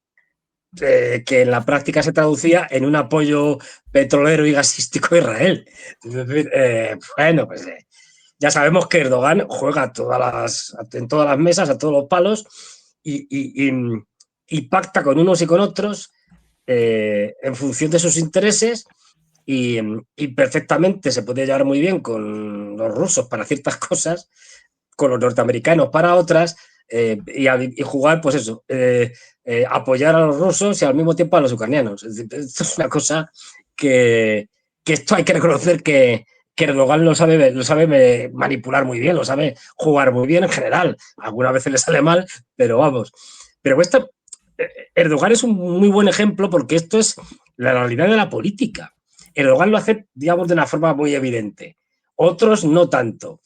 que en la práctica se traducía en un apoyo petrolero y gasístico a Israel. Es decir, bueno, pues ya sabemos que Erdogan juega en todas las mesas, a todos los palos y pacta con unos y con otros en función de sus intereses y perfectamente se puede llevar muy bien con los rusos para ciertas cosas, con los norteamericanos para otras, y jugar, pues eso, apoyar a los rusos y al mismo tiempo a los ucranianos. Esto es una cosa que esto hay que reconocer que Erdogan lo sabe manipular muy bien, lo sabe jugar muy bien en general. Algunas veces le sale mal, pero vamos. Pero Erdogan es un muy buen ejemplo porque esto es la realidad de la política. Erdogan lo hace, digamos, de una forma muy evidente. Otros no tanto.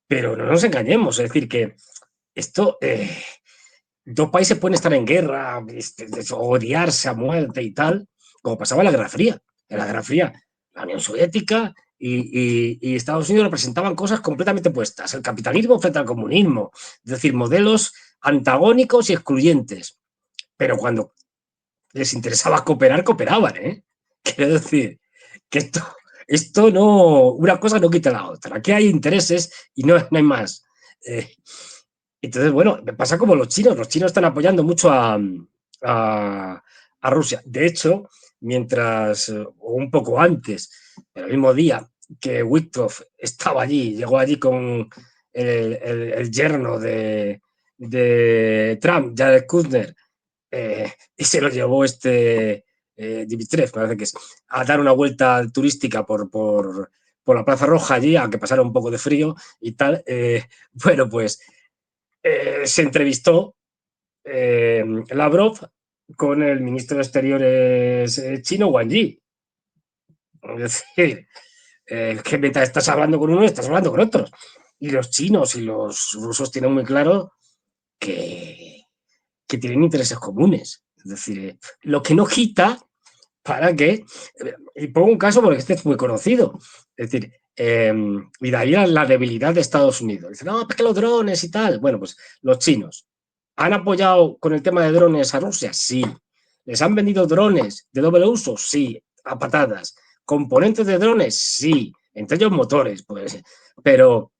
Pero no nos engañemos, es decir, que esto, 2 países pueden estar en guerra, odiarse a muerte y tal, como pasaba en la Guerra Fría. En la Guerra Fría, la Unión Soviética y Estados Unidos representaban cosas completamente opuestas. El capitalismo frente al comunismo, es decir, modelos antagónicos y excluyentes. Pero cuando les interesaba cooperar, cooperaban, ¿eh? Quiero decir que esto no, una cosa no quita la otra. Aquí hay intereses y no hay más. Entonces, bueno, pasa como los chinos. Los chinos están apoyando mucho a Rusia. De hecho, o un poco antes, el mismo día que Witkoff estaba allí, llegó allí con el yerno de Trump, Jared Kushner, y se lo llevó Dimitrov, parece que es, a dar una vuelta turística por la Plaza Roja allí, aunque pasara un poco de frío y tal. Bueno, pues se entrevistó Lavrov con el ministro de Exteriores chino, Wang Yi. Es decir, que mientras estás hablando con uno, estás hablando con otros. Y los chinos y los rusos tienen muy claro que tienen intereses comunes. Es decir, lo que no quita para que, y pongo un caso porque este es muy conocido, es decir, y de ahí la debilidad de Estados Unidos. Dicen, no, es que los drones y tal. Bueno, pues los chinos han apoyado con el tema de drones a Rusia, sí. ¿Les han vendido drones de doble uso? Sí, a patadas. ¿Componentes de drones? Sí, entre ellos motores, pues. Pero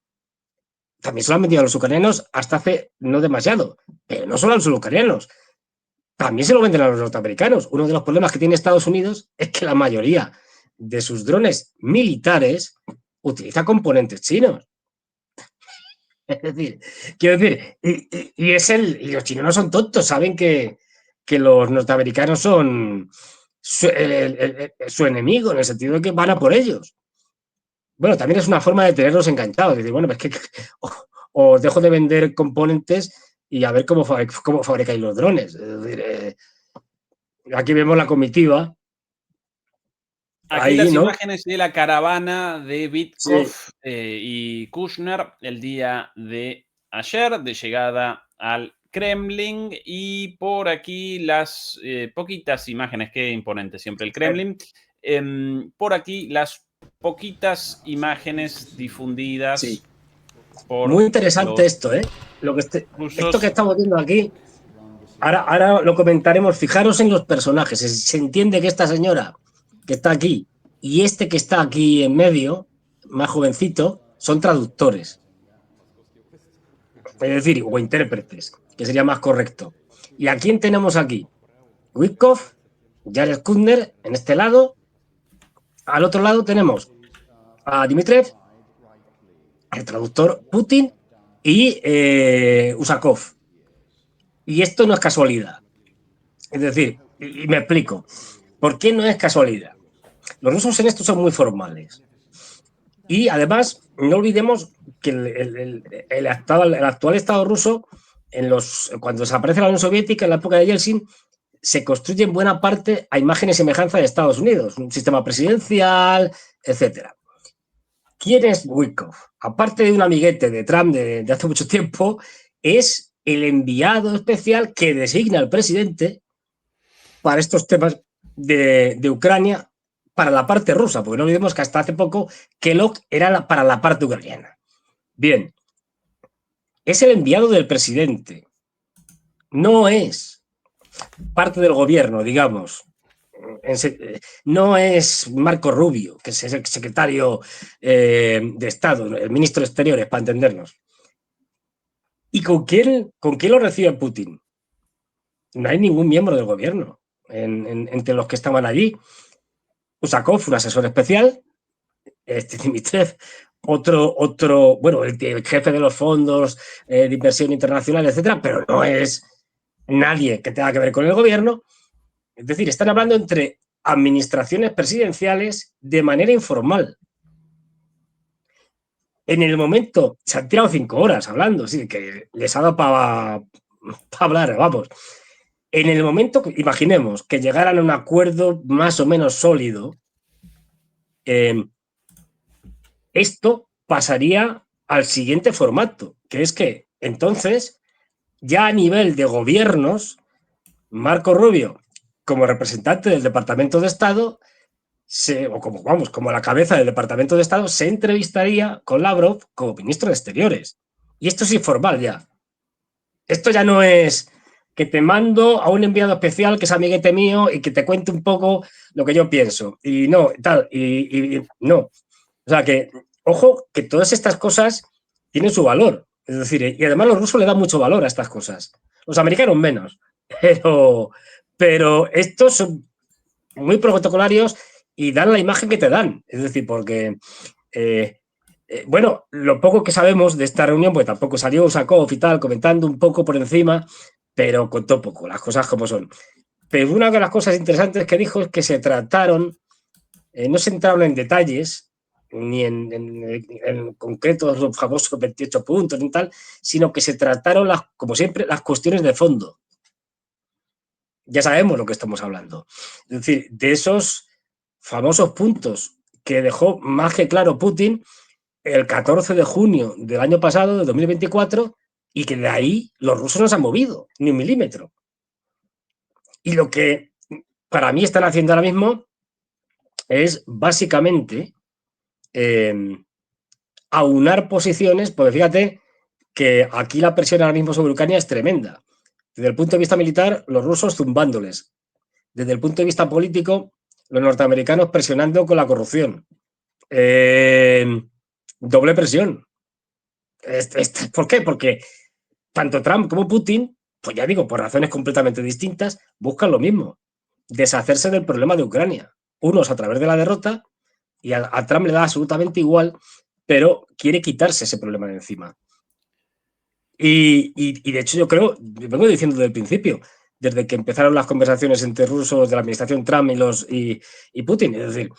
también se lo han vendido a los ucranianos hasta hace no demasiado. Pero no solo a los ucranianos, también se lo venden a los norteamericanos. Uno de los problemas que tiene Estados Unidos es que la mayoría de sus drones militares utiliza componentes chinos. Es decir, quiero decir, y los chinos no son tontos, saben que los norteamericanos son su enemigo, en el sentido de que van a por ellos. Bueno, también es una forma de tenerlos enganchados. Decir, bueno, pues que o dejo de vender componentes y a ver cómo fabricáis los drones. Es decir, aquí vemos la comitiva. Aquí Ahí, las ¿no? imágenes de la caravana de Vitkov Sí. y Kushner el día de ayer, de llegada al Kremlin, y por aquí las poquitas imágenes, qué imponente siempre el Kremlin, por aquí las poquitas imágenes difundidas Sí. por Muy interesante los esto, ¿eh? Esto que rusos. estamos viendo aquí, ahora lo comentaremos. Fijaros en los personajes. Se entiende que esta señora que está aquí y este que está aquí en medio, más jovencito, son traductores. Es decir, o intérpretes, que sería más correcto. ¿Y a quién tenemos aquí? Witkoff, Jared Kushner en este lado. Al otro lado tenemos a Dimitrov, el traductor Putin y Usakov. Y esto no es casualidad. Es decir, y me explico. ¿Por qué no es casualidad? Los rusos en esto son muy formales. Y además, no olvidemos que el actual Estado ruso, cuando desaparece la Unión Soviética, en la época de Yeltsin, se construye en buena parte a imagen y semejanza de Estados Unidos, un sistema presidencial, etcétera. ¿Quién es Witkoff? Aparte de un amiguete de Trump de hace mucho tiempo, es el enviado especial que designa al presidente para estos temas de Ucrania para la parte rusa, porque no olvidemos que hasta hace poco Kellogg era para la parte ucraniana. Bien, es el enviado del presidente, no es parte del gobierno, digamos. No es Marco Rubio, que es el secretario de Estado, el ministro de Exteriores, para entendernos. ¿Y con quién lo recibe Putin? No hay ningún miembro del gobierno entre los que estaban allí. Usakov, un asesor especial, Dimitrov, bueno, el jefe de los fondos de inversión internacional, etcétera, pero no es nadie que tenga que ver con el gobierno. Es decir, están hablando entre administraciones presidenciales de manera informal. En el momento, se han tirado 5 horas hablando, sí, que les ha dado para hablar, vamos. En el momento, imaginemos que llegaran a un acuerdo más o menos sólido, esto pasaría al siguiente formato, que es que entonces, ya a nivel de gobiernos, Marco Rubio, como representante del Departamento de Estado, como la cabeza del Departamento de Estado, se entrevistaría con Lavrov como ministro de Exteriores. Y esto es informal ya. Esto ya no es que te mando a un enviado especial que es amiguete mío y que te cuente un poco lo que yo pienso. Y no, tal, y no. O sea que, ojo, que todas estas cosas tienen su valor. Es decir, y además los rusos le dan mucho valor a estas cosas. Los americanos menos. Pero estos son muy protocolarios y dan la imagen que te dan. Es decir, porque Bueno, lo poco que sabemos de esta reunión, pues tampoco salió Usakov y tal, comentando un poco por encima, pero contó poco, las cosas como son. Pero una de las cosas interesantes que dijo es que se trataron, no se entraron en detalles, ni en concretos los famosos 28 puntos ni tal, sino que se trataron, como siempre, las cuestiones de fondo. Ya sabemos lo que estamos hablando. Es decir, de esos famosos puntos que dejó más que claro Putin el 14 de junio del año pasado, de 2024, y que de ahí los rusos no se han movido ni un milímetro. Y lo que para mí están haciendo ahora mismo es básicamente aunar posiciones, porque fíjate que aquí la presión ahora mismo sobre Ucrania es tremenda. Desde el punto de vista militar, los rusos zumbándoles. Desde el punto de vista político, los norteamericanos presionando con la corrupción. Doble presión. ¿Por qué? Porque tanto Trump como Putin, pues ya digo, por razones completamente distintas, buscan lo mismo, deshacerse del problema de Ucrania. Unos a través de la derrota, y a Trump le da absolutamente igual, pero quiere quitarse ese problema de encima. Y de hecho yo creo, vengo diciendo desde el principio, desde que empezaron las conversaciones entre rusos de la administración Trump y Putin, es decir,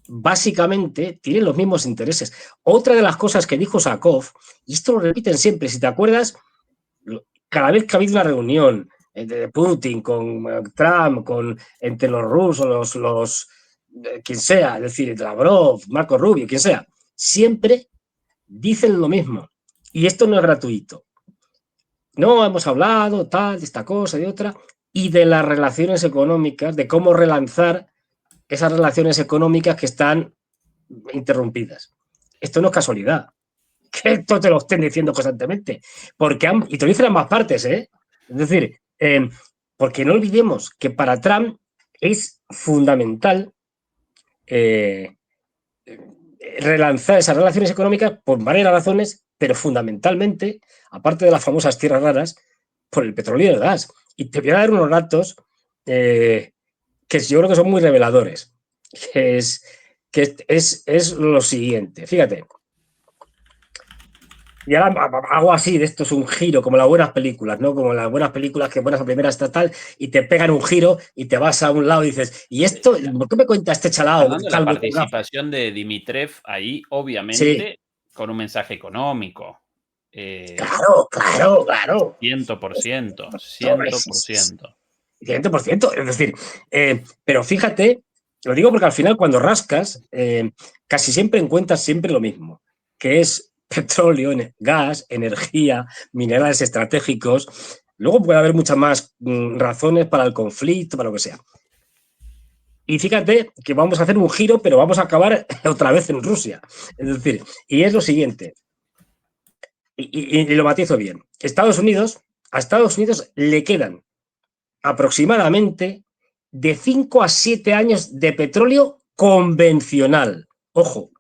básicamente tienen los mismos intereses. Otra de las cosas que dijo Sakov, y esto lo repiten siempre, si te acuerdas, cada vez que ha habido una reunión de Putin con Trump, entre los rusos, quien sea, es decir, Lavrov, Marco Rubio, quien sea, siempre dicen lo mismo. Y esto no es gratuito. No, hemos hablado tal, de esta cosa, de otra, y de las relaciones económicas, de cómo relanzar esas relaciones económicas que están interrumpidas. Esto no es casualidad. Que esto te lo estén diciendo constantemente. Y te lo dicen ambas partes, ¿eh? Es decir, porque no olvidemos que para Trump es fundamental relanzar esas relaciones económicas por varias razones, pero fundamentalmente, aparte de las famosas tierras raras, por el petróleo y el gas. Y te voy a dar unos datos que yo creo que son muy reveladores. Que es lo siguiente. Fíjate. Y ahora hago así, de esto es un giro, como las buenas películas, ¿no? Como las buenas películas que pones a primera estatal y te pegan un giro y te vas a un lado y dices, ¿y esto? ¿Por qué me cuenta este chalado? Fernando, la participación de Dimitrov ahí, obviamente, sí, con un mensaje económico. Claro. 100%, 100%. 100%. Es decir, pero fíjate, lo digo porque al final cuando rascas, casi siempre encuentras siempre lo mismo, que es petróleo, gas, energía, minerales estratégicos. Luego puede haber muchas más razones para el conflicto, para lo que sea. Y fíjate que vamos a hacer un giro, pero vamos a acabar otra vez en Rusia. Es decir, y es lo siguiente, y lo matizo bien. A Estados Unidos le quedan aproximadamente de 5 a 7 años de petróleo convencional. Ojo,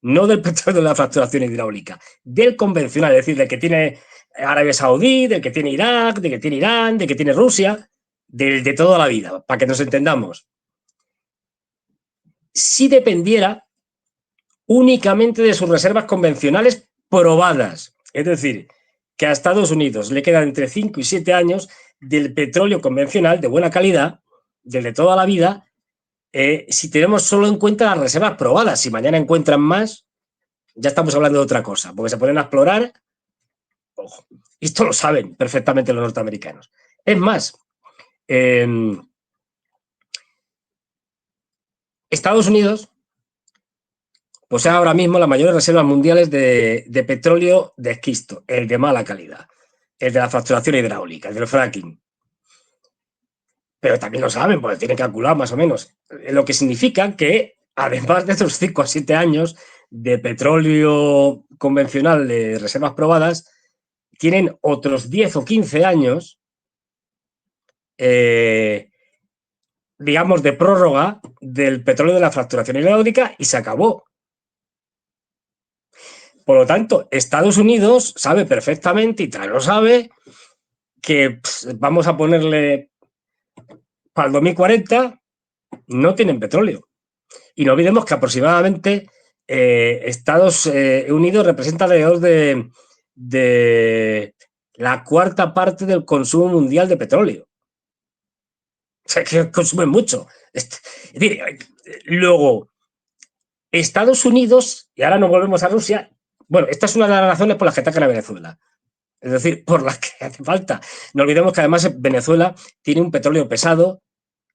no del petróleo de la fracturación hidráulica, del convencional, es decir, del que tiene Arabia Saudí, del que tiene Irak, del que tiene Irán, del que tiene Rusia, de toda la vida, para que nos entendamos. Si dependiera únicamente de sus reservas convencionales probadas, es decir, que a Estados Unidos le quedan entre 5 y 7 años del petróleo convencional de buena calidad, del de toda la vida, si tenemos solo en cuenta las reservas probadas. Si mañana encuentran más, ya estamos hablando de otra cosa, porque se ponen a explorar. Ojo, esto lo saben perfectamente los norteamericanos. Es más, Estados Unidos posee ahora mismo las mayores reservas mundiales de petróleo de esquisto, el de mala calidad, el de la fracturación hidráulica, el del fracking. Pero también lo saben, porque tienen calculado más o menos. Lo que significa que, además de estos 5 a 7 años de petróleo convencional de reservas probadas, tienen otros 10 o 15 años, digamos, de prórroga del petróleo de la fracturación hidráulica y se acabó. Por lo tanto, Estados Unidos sabe perfectamente, y Trump lo sabe, que vamos a ponerle para el 2040 no tienen petróleo. Y no olvidemos que aproximadamente Estados Unidos representa alrededor de la cuarta parte del consumo mundial de petróleo. O sea, que consumen mucho. Es decir, luego, Estados Unidos, y ahora nos volvemos a Rusia, bueno, esta es una de las razones por las que atacan a Venezuela. Es decir, por las que hace falta. No olvidemos que además Venezuela tiene un petróleo pesado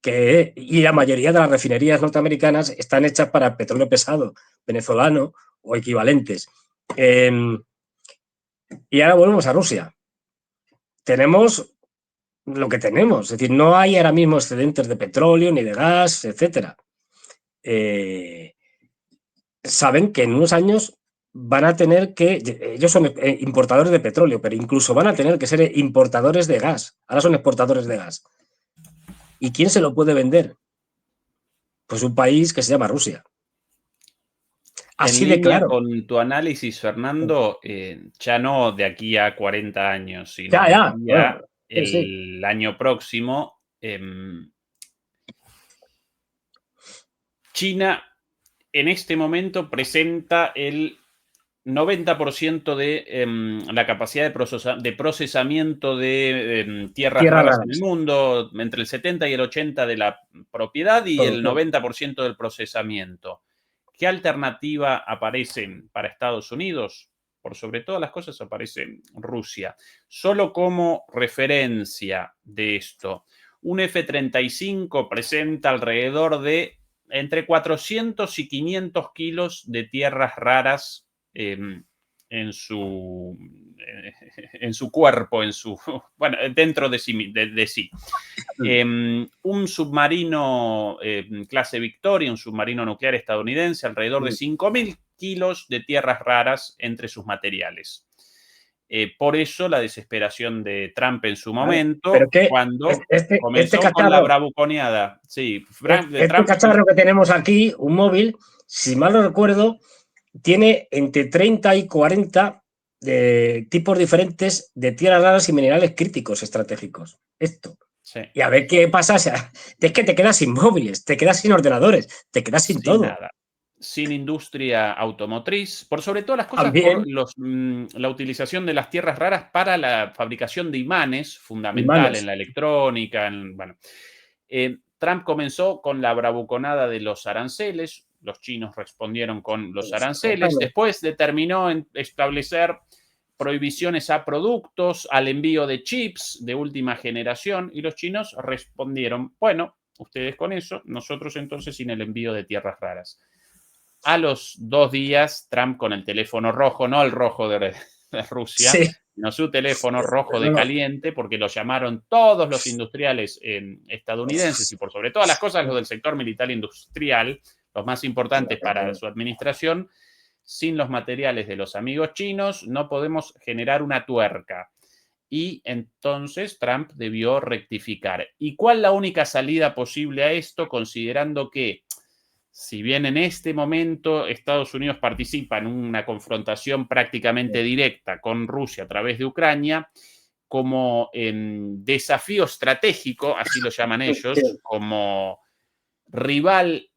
y la mayoría de las refinerías norteamericanas están hechas para petróleo pesado venezolano o equivalentes. Y ahora volvemos a Rusia. Tenemos lo que tenemos, es decir, no hay ahora mismo excedentes de petróleo ni de gas, etcétera. Saben que en unos años van a tener que, ellos son importadores de petróleo, pero incluso van a tener que ser importadores de gas. Ahora son exportadores de gas. ¿Y quién se lo puede vender? Pues un país que se llama Rusia. Así de claro. Con tu análisis, Fernando, ya no de aquí a 40 años, sino ya, de aquí a bueno, el año próximo, China en este momento presenta el 90% de la capacidad de procesamiento de tierras raras en el mundo, entre el 70 y el 80% de la propiedad y el 90% del procesamiento. ¿Qué alternativa aparecen para Estados Unidos? Por sobre todas las cosas aparece Rusia. Solo como referencia de esto, un F-35 presenta alrededor de entre 400 y 500 kilos de tierras raras en su cuerpo, bueno, dentro de sí. Un submarino clase Victoria, un submarino nuclear estadounidense, alrededor de 5.000 kilos de tierras raras entre sus materiales. Por eso la desesperación de Trump en su momento, cuando comenzó con la bravuconeada. Sí, Trump, cacharro que tenemos aquí, un móvil, si mal no recuerdo, tiene entre 30 y 40 tipos diferentes de tierras raras y minerales críticos estratégicos. Esto. Sí. Y a ver qué pasa. O sea, es que te quedas sin móviles, te quedas sin ordenadores, te quedas sin todo. Nada. Sin industria automotriz, por sobre todas las cosas, por la utilización de las tierras raras para la fabricación de imanes, fundamental en la electrónica. Bueno. Trump comenzó con la bravuconada de los aranceles, los chinos respondieron con los aranceles, después determinó establecer prohibiciones a productos, al envío de chips de última generación, y los chinos respondieron, bueno, ustedes con eso, nosotros entonces sin el envío de tierras raras. A los 2 días, Trump con el teléfono rojo, no el rojo de Rusia, sino su teléfono rojo de caliente, porque lo llamaron todos los industriales estadounidenses y por sobre todas las cosas los del sector militar industrial, los más importantes para su administración. Sin los materiales de los amigos chinos no podemos generar una tuerca. Y entonces Trump debió rectificar. ¿Y cuál la única salida posible a esto, considerando que si bien en este momento Estados Unidos participa en una confrontación prácticamente directa con Rusia a través de Ucrania, como desafío estratégico, así lo llaman ellos, como rival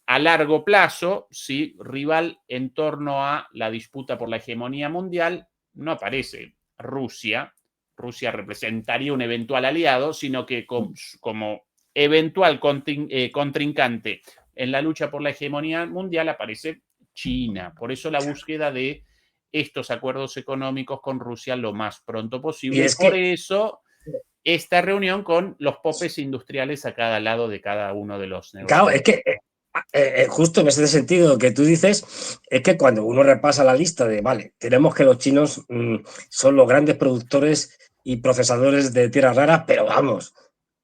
a largo plazo, ¿sí? Rival en torno a la disputa por la hegemonía mundial, no aparece Rusia. Rusia representaría un eventual aliado, sino que como eventual contrincante en la lucha por la hegemonía mundial aparece China. Por eso la búsqueda de estos acuerdos económicos con Rusia lo más pronto posible. Y por eso esta reunión con los popes industriales a cada lado de cada uno de los negocios. Claro, es que justo en ese sentido que tú dices, es que cuando uno repasa la lista de, vale, tenemos que los chinos son los grandes productores y procesadores de tierras raras, pero vamos,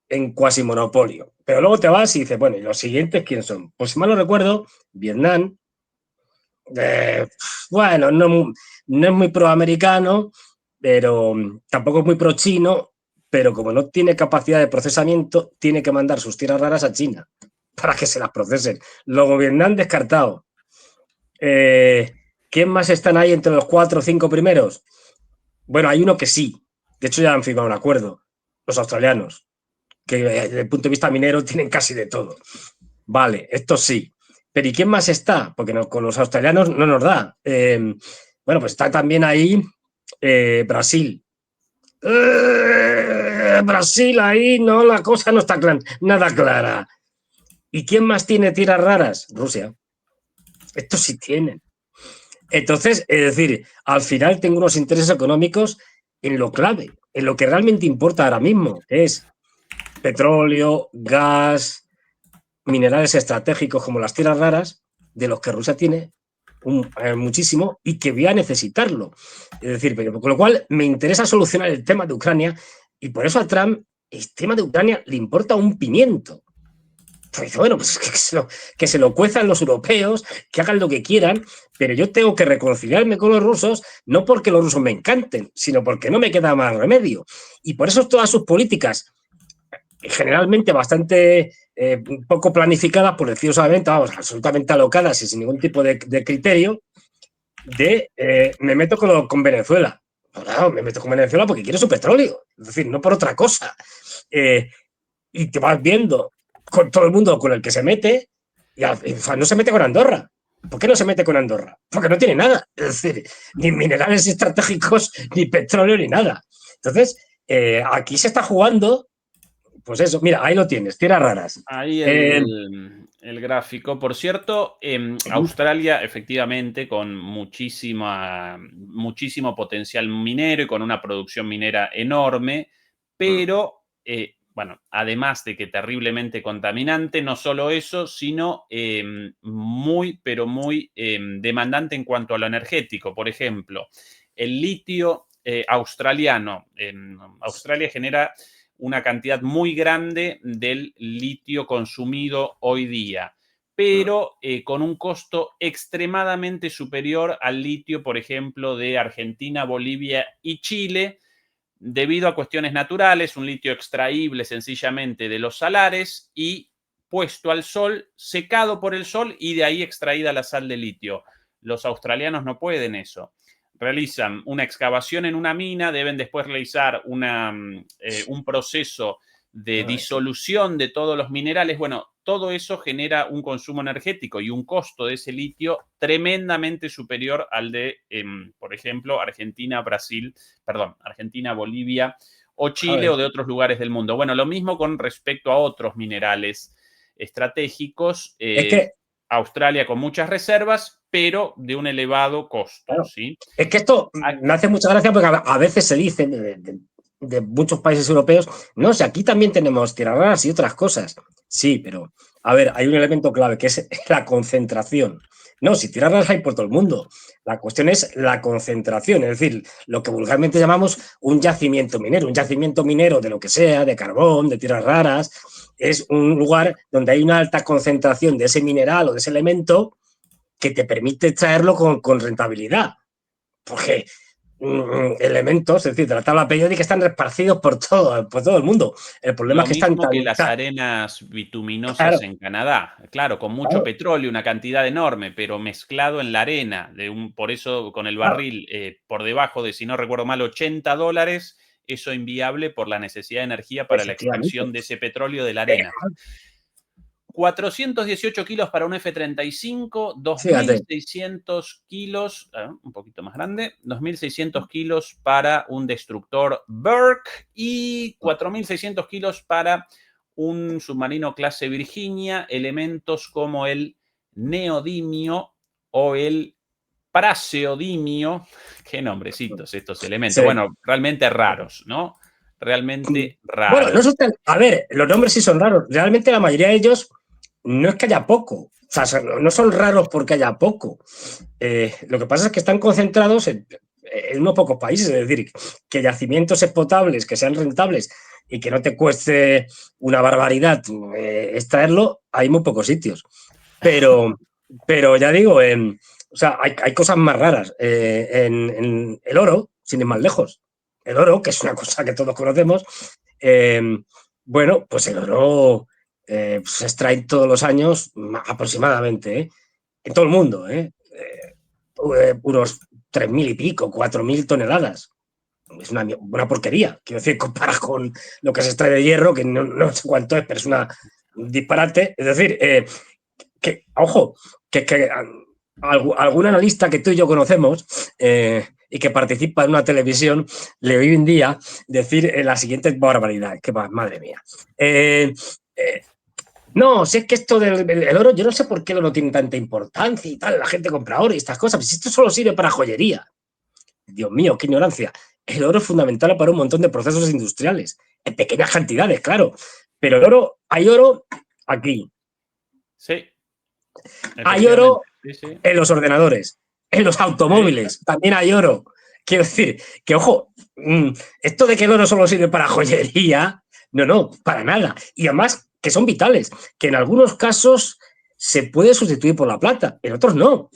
en cuasi monopolio. Pero luego te vas y dices, bueno, ¿y los siguientes quién son? Pues si mal no recuerdo, Vietnam, bueno, no es muy proamericano, pero tampoco es muy pro chino, pero como no tiene capacidad de procesamiento, tiene que mandar sus tierras raras a China para que se las procesen. Luego Vietnam descartado. ¿Quién más están ahí entre los 4 o 5 primeros? Bueno, hay uno que sí. De hecho, ya han firmado un acuerdo. Los australianos, que desde el punto de vista minero tienen casi de todo. Vale, esto sí. Pero ¿y quién más está? Porque con los australianos no nos da. Bueno, pues está también ahí Brasil. Brasil ahí, no, la cosa no está nada clara. ¿Y quién más tiene tiras raras? Rusia. Estos sí tienen. Entonces, es decir, al final tengo unos intereses económicos en lo clave, en lo que realmente importa ahora mismo, que es petróleo, gas, minerales estratégicos como las tierras raras, de los que Rusia tiene muchísimo y que voy a necesitarlo. Es decir, con lo cual me interesa solucionar el tema de Ucrania y por eso a Trump el tema de Ucrania le importa un pimiento. Pues bueno, pues que se lo cuezan los europeos, que hagan lo que quieran, pero yo tengo que reconciliarme con los rusos, no porque los rusos me encanten, sino porque no me queda más remedio. Y por eso todas sus políticas, generalmente bastante poco planificadas, por decirlo suavemente, vamos, absolutamente alocadas y sin ningún tipo de criterio, me meto con Venezuela. Claro, me meto con Venezuela porque quiero su petróleo, es decir, no por otra cosa. Y te vas viendo con todo el mundo con el que se mete, y no se mete con Andorra. ¿Por qué no se mete con Andorra? Porque no tiene nada, es decir, ni minerales estratégicos, ni petróleo, ni nada. Entonces, aquí se está jugando, pues eso, mira, ahí lo tienes, tierras raras. Ahí el gráfico. Por cierto, Australia efectivamente con muchísimo potencial minero y con una producción minera enorme, pero bueno, además de que terriblemente contaminante, no solo eso, sino muy, pero muy demandante en cuanto a lo energético. Por ejemplo, el litio australiano. Australia genera una cantidad muy grande del litio consumido hoy día, pero con un costo extremadamente superior al litio, por ejemplo, de Argentina, Bolivia y Chile, debido a cuestiones naturales, un litio extraíble sencillamente de los salares y puesto al sol, secado por el sol y de ahí extraída la sal de litio. Los australianos no pueden eso. Realizan una excavación en una mina, deben después realizar un proceso de disolución de todos los minerales. Bueno, todo eso genera un consumo energético y un costo de ese litio tremendamente superior al de, por ejemplo, Argentina, Bolivia o Chile o de otros lugares del mundo. Bueno, lo mismo con respecto a otros minerales estratégicos. Es que Australia con muchas reservas, pero de un elevado costo. Claro. ¿Sí? Es que esto me hace mucha gracia porque a veces se dice de muchos países europeos, no, si aquí también tenemos tierras raras y otras cosas. Sí, pero a ver, hay un elemento clave que es la concentración. No, si tierras raras hay por todo el mundo. La cuestión es la concentración, es decir, lo que vulgarmente llamamos un yacimiento minero. Un yacimiento minero de lo que sea, de carbón, de tierras raras, es un lugar donde hay una alta concentración de ese mineral o de ese elemento que te permite extraerlo con rentabilidad. Porque elementos, es decir, de la tabla periódica están repartidos por todo el mundo. El problema es que están que las arenas bituminosas claro, en Canadá, claro, con mucho petróleo, una cantidad enorme, pero mezclado en la arena, por eso con el barril por debajo de, si no recuerdo mal, $80, eso inviable por la necesidad de energía para la extracción de ese petróleo de la arena. 418 kilos para un F-35, 2.600 kilos, un poquito más grande, 2.600 kilos para un destructor Burke y 4.600 kilos para un submarino clase Virginia, elementos como el neodimio o el praseodimio, qué nombrecitos estos elementos, bueno, realmente raros, ¿no? Realmente raros. Bueno, no son tan, a ver, los nombres sí son raros, realmente la mayoría de ellos no es que haya poco, o sea, no son raros porque haya poco. Lo que pasa es que están concentrados en unos pocos países, es decir, que yacimientos explotables, que sean rentables y que no te cueste una barbaridad extraerlo, hay muy pocos sitios. Pero ya digo, o sea, hay cosas más raras. En el oro, sin ir más lejos, el oro, que es una cosa que todos conocemos, bueno, pues el oro se extrae todos los años aproximadamente, en todo el mundo, unos 3.000 y pico, 4.000 toneladas. Es una porquería, quiero decir, comparado con lo que se extrae de hierro, que no sé cuánto es, pero es un disparate. Es decir, ojo, que algún analista que tú y yo conocemos y que participa en una televisión le oí un día decir la siguiente barbaridad, que madre mía. No, si es que esto del oro, yo no sé por qué el oro tiene tanta importancia y tal, la gente compra oro y estas cosas, pues esto solo sirve para joyería. Dios mío, qué ignorancia. El oro es fundamental para un montón de procesos industriales, en pequeñas cantidades, claro, pero el oro, hay oro aquí. Sí. Hay oro sí. en los ordenadores, en los automóviles, también hay oro. Quiero decir, que ojo, esto de que el oro solo sirve para joyería, no, para nada. Y además que son vitales, que en algunos casos se puede sustituir por la plata, en otros no.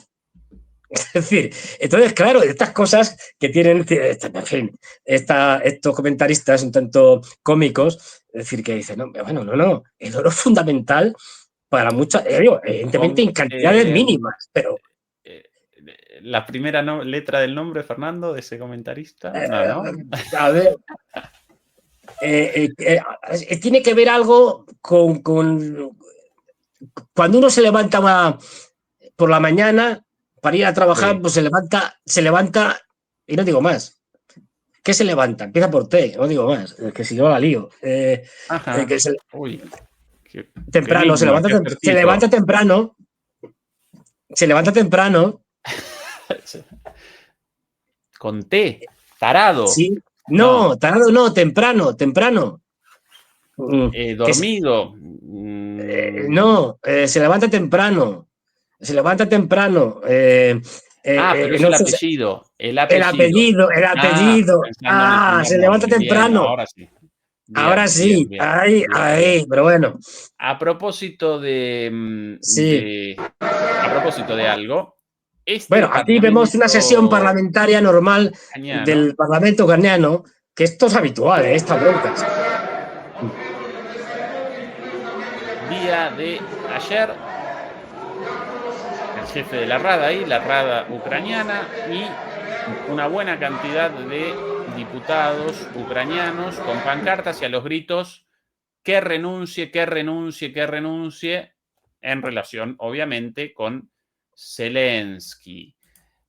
Es decir, entonces, claro, estas cosas que tienen, en fin, estos comentaristas un tanto cómicos, es decir, que dicen, no, bueno, no, el oro es fundamental para muchas, evidentemente en cantidades mínimas, pero... ¿La primera letra del nombre, Fernando, de ese comentarista? No. A ver... tiene que ver algo con cuando uno se levanta por la mañana para ir a trabajar, sí. Pues se levanta y no digo más. ¿Qué se levanta? Empieza por T, no digo más, que si yo la lío. Uy, temprano, se levanta temprano. Se levanta temprano. Con T, tarado. Sí. No, tarado no, temprano. Dormido. No, se levanta temprano. Pero es el apellido. El apellido. Se levanta temprano. Ahora sí. Ahora sí. Bien. Ahí, pero bueno. A propósito de algo. Bueno, aquí vemos una sesión parlamentaria normal del Parlamento ucraniano, que esto es habitual, estas broncas. Día de ayer, el jefe de la Rada ucraniana, y una buena cantidad de diputados ucranianos con pancartas y a los gritos que renuncie, en relación, obviamente, con Zelensky.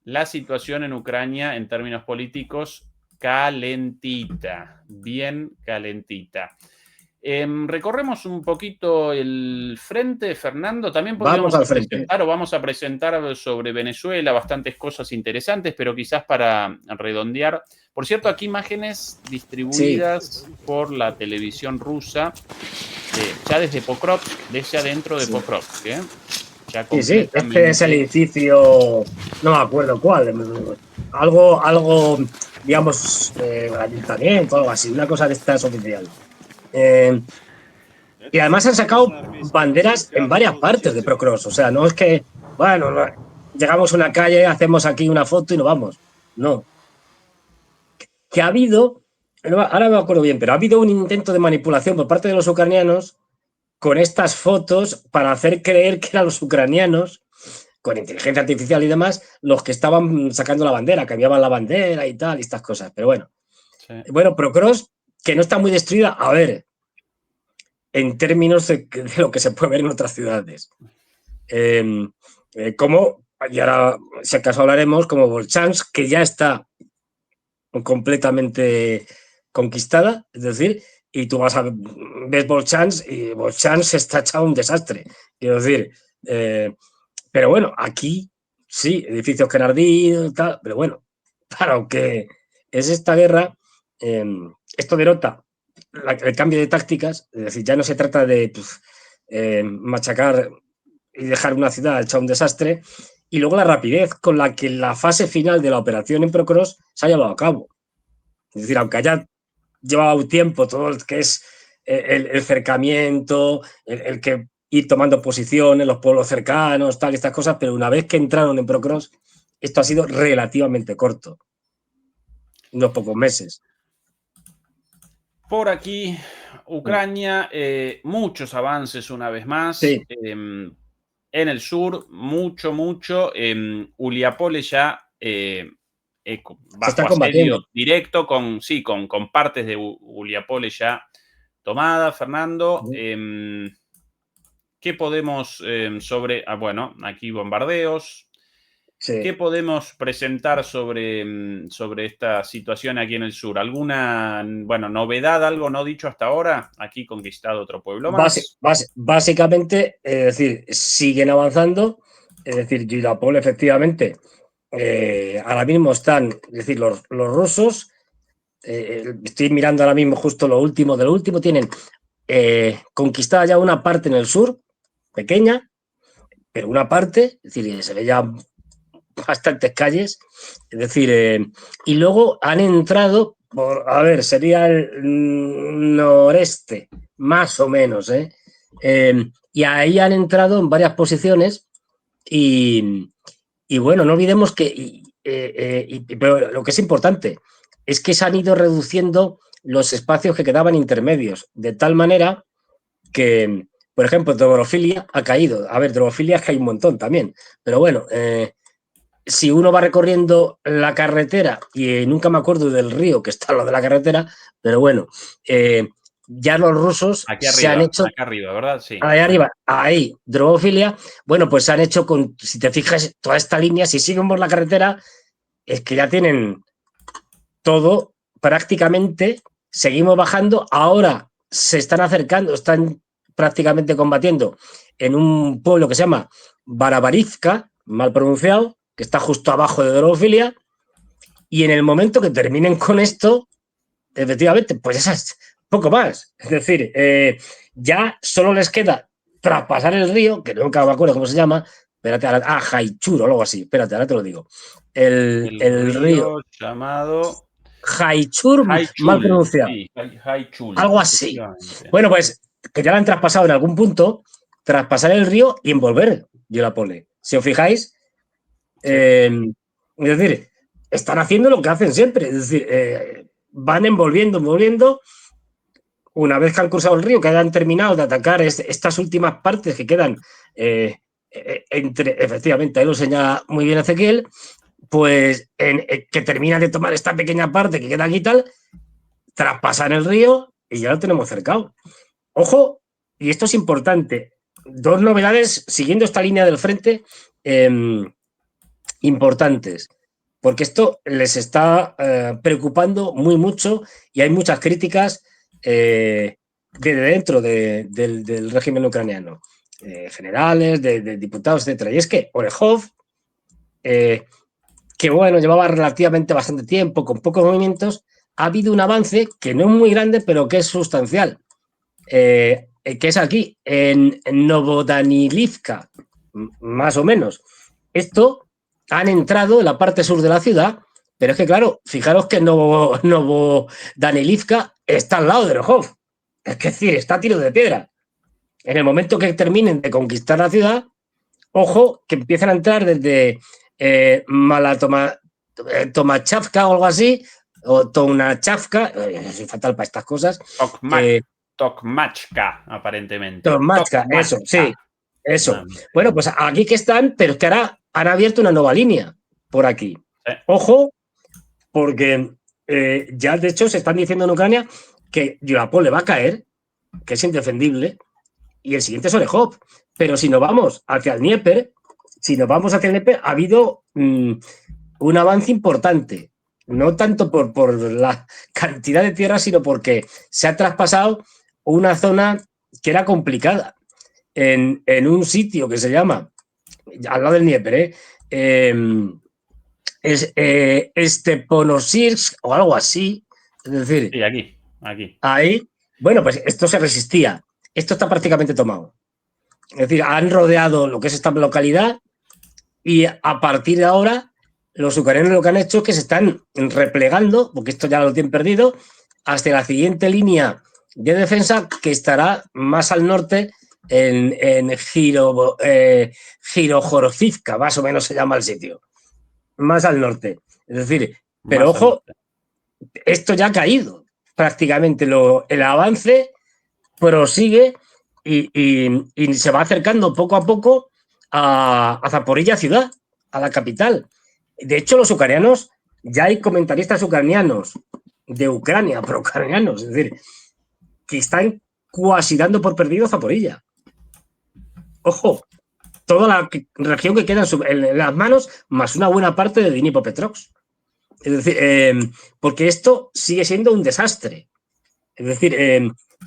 La situación en Ucrania, en términos políticos, calentita, bien calentita. Recorremos un poquito el frente, Fernando. También vamos a presentar sobre Venezuela bastantes cosas interesantes, pero quizás para redondear. Por cierto, aquí imágenes distribuidas por la televisión rusa, ya desde Pokrovsk, desde adentro de Pokrovsk. Sí, este es el edificio, no me acuerdo cuál, algo digamos, ayuntamiento, algo así, una cosa de estas oficial. Y además han sacado banderas en varias partes de Pokrovsk, o sea, no es que, bueno, llegamos a una calle, hacemos aquí una foto y nos vamos, no. Que ha habido, ahora me acuerdo bien, pero ha habido un intento de manipulación por parte de los ucranianos con estas fotos para hacer creer que eran los ucranianos, con inteligencia artificial y demás, los que estaban sacando la bandera, cambiaban la bandera y tal, y estas cosas. Pero bueno, Bueno, Pokrovsk, que no está muy destruida, a ver, en términos de lo que se puede ver en otras ciudades. Como, y ahora si acaso hablaremos, como Volchansk, que ya está completamente conquistada, es decir, y tú ves Volchansk y Volchansk está echado un desastre. Quiero decir, pero bueno, aquí sí, edificios que han ardido y tal, pero bueno, para lo que es esta guerra, esto denota el cambio de tácticas, es decir, ya no se trata de machacar y dejar una ciudad hecha un desastre, y luego la rapidez con la que la fase final de la operación en Pokrovsk se ha llevado a cabo. Es decir, aunque haya llevado tiempo todo el que es el cercamiento, el que ir tomando posiciones, los pueblos cercanos, tal, estas cosas, pero una vez que entraron en Pokrovsk, esto ha sido relativamente corto, unos pocos meses. Por aquí, Ucrania, muchos avances una vez más. Sí. En el sur, mucho. Uliápole ya bajo asedio directo con partes de Uliápole ya tomada, Fernando. ¿Qué podemos bueno, aquí bombardeos? Sí. ¿Qué podemos presentar sobre esta situación aquí en el sur? ¿Alguna, novedad, algo no dicho hasta ahora? Aquí conquistado otro pueblo más. Básicamente, es decir, siguen avanzando, es decir, Yulapol efectivamente, ahora mismo están, es decir, los rusos, estoy mirando ahora mismo justo lo último de lo último, tienen conquistada ya una parte en el sur, pequeña, pero una parte, es decir, se ve ya bastantes calles, es decir, y luego han entrado a ver, sería el noreste, más o menos, y ahí han entrado en varias posiciones y bueno, no olvidemos que, pero lo que es importante es que se han ido reduciendo los espacios que quedaban intermedios, de tal manera que, por ejemplo, Drogofilia ha caído. A ver, Drogofilia es que hay un montón también, pero bueno, si uno va recorriendo la carretera, y nunca me acuerdo del río que está lo de la carretera, pero bueno, ya los rusos Aquí se arriba, han hecho... acá arriba, ¿verdad? Sí. Ahí arriba, ahí, Drogofilia, bueno, pues se han hecho con, si te fijas, toda esta línea, si seguimos la carretera, es que ya tienen todo prácticamente, seguimos bajando, ahora se están acercando, están prácticamente combatiendo en un pueblo que se llama Barabarivka, mal pronunciado, que está justo abajo de Drogofilia, y en el momento que terminen con esto, efectivamente, pues esa es poco más. Es decir, ya solo les queda traspasar el río, que nunca me acuerdo cómo se llama, espérate, Haichur o algo así, espérate, ahora te lo digo. El río llamado Haichur, mal Haichul, pronunciado, sí, Haichul, algo así. efectivamente. Bueno, pues que ya lo han traspasado en algún punto, traspasar el río y envolver Yulapole. Si os fijáis, Sí. es decir, están haciendo lo que hacen siempre, es decir, van envolviendo. Una vez que han cruzado el río, que hayan terminado de atacar estas últimas partes que quedan efectivamente, ahí lo señala muy bien Ezequiel, pues que terminan de tomar esta pequeña parte que queda aquí y tal, traspasan el río y ya lo tenemos cercado. Ojo, y esto es importante, dos novedades siguiendo esta línea del frente importantes, porque esto les está preocupando muy mucho y hay muchas críticas de dentro del régimen ucraniano, generales, de diputados, etcétera. Y es que Orejov, que bueno, llevaba relativamente bastante tiempo, con pocos movimientos, ha habido un avance que no es muy grande, pero que es sustancial, que es aquí, en Novodanilivka, más o menos. Esto han entrado en la parte sur de la ciudad, pero es que, claro, fijaros que Novodanilivka está al lado de Rojov. Es decir, está a tiro de piedra. En el momento que terminen de conquistar la ciudad, ojo, que empiezan a entrar desde Tomachavka o algo así, o Tounachavka, soy fatal para estas cosas. Tokmachka, aparentemente. Tomachka, eso, sí, eso. Bueno, pues aquí que están, pero es que ahora han abierto una nueva línea por aquí. Ojo, porque ya de hecho se están diciendo en Ucrania que Yulapol le va a caer, que es indefendible, y el siguiente es Orejov. Pero si nos vamos hacia el Dnieper, ha habido un avance importante. No tanto por la cantidad de tierra, sino porque se ha traspasado una zona que era complicada en un sitio que se llama, al lado del Dnieper, Steponosirsk o algo así. Es decir, sí, aquí. Ahí, bueno, pues esto se resistía. Esto está prácticamente tomado. Es decir, han rodeado lo que es esta localidad y a partir de ahora los ucranianos lo que han hecho es que se están replegando, porque esto ya lo tienen perdido, hasta la siguiente línea de defensa que estará más al norte en Girojorozivka, más o menos se llama el sitio. Más al norte. Es decir, pero ojo, esto ya ha caído prácticamente. El avance prosigue y se va acercando poco a poco a Zaporilla ciudad, a la capital. De hecho, los ucranianos, ya hay comentaristas ucranianos de Ucrania, pro-ucranianos, es decir, que están cuasi dando por perdido Zaporilla. ojo, toda la región que queda en las manos, más una buena parte de Dnipropetrovsk. Es decir, porque esto sigue siendo un desastre. Es decir,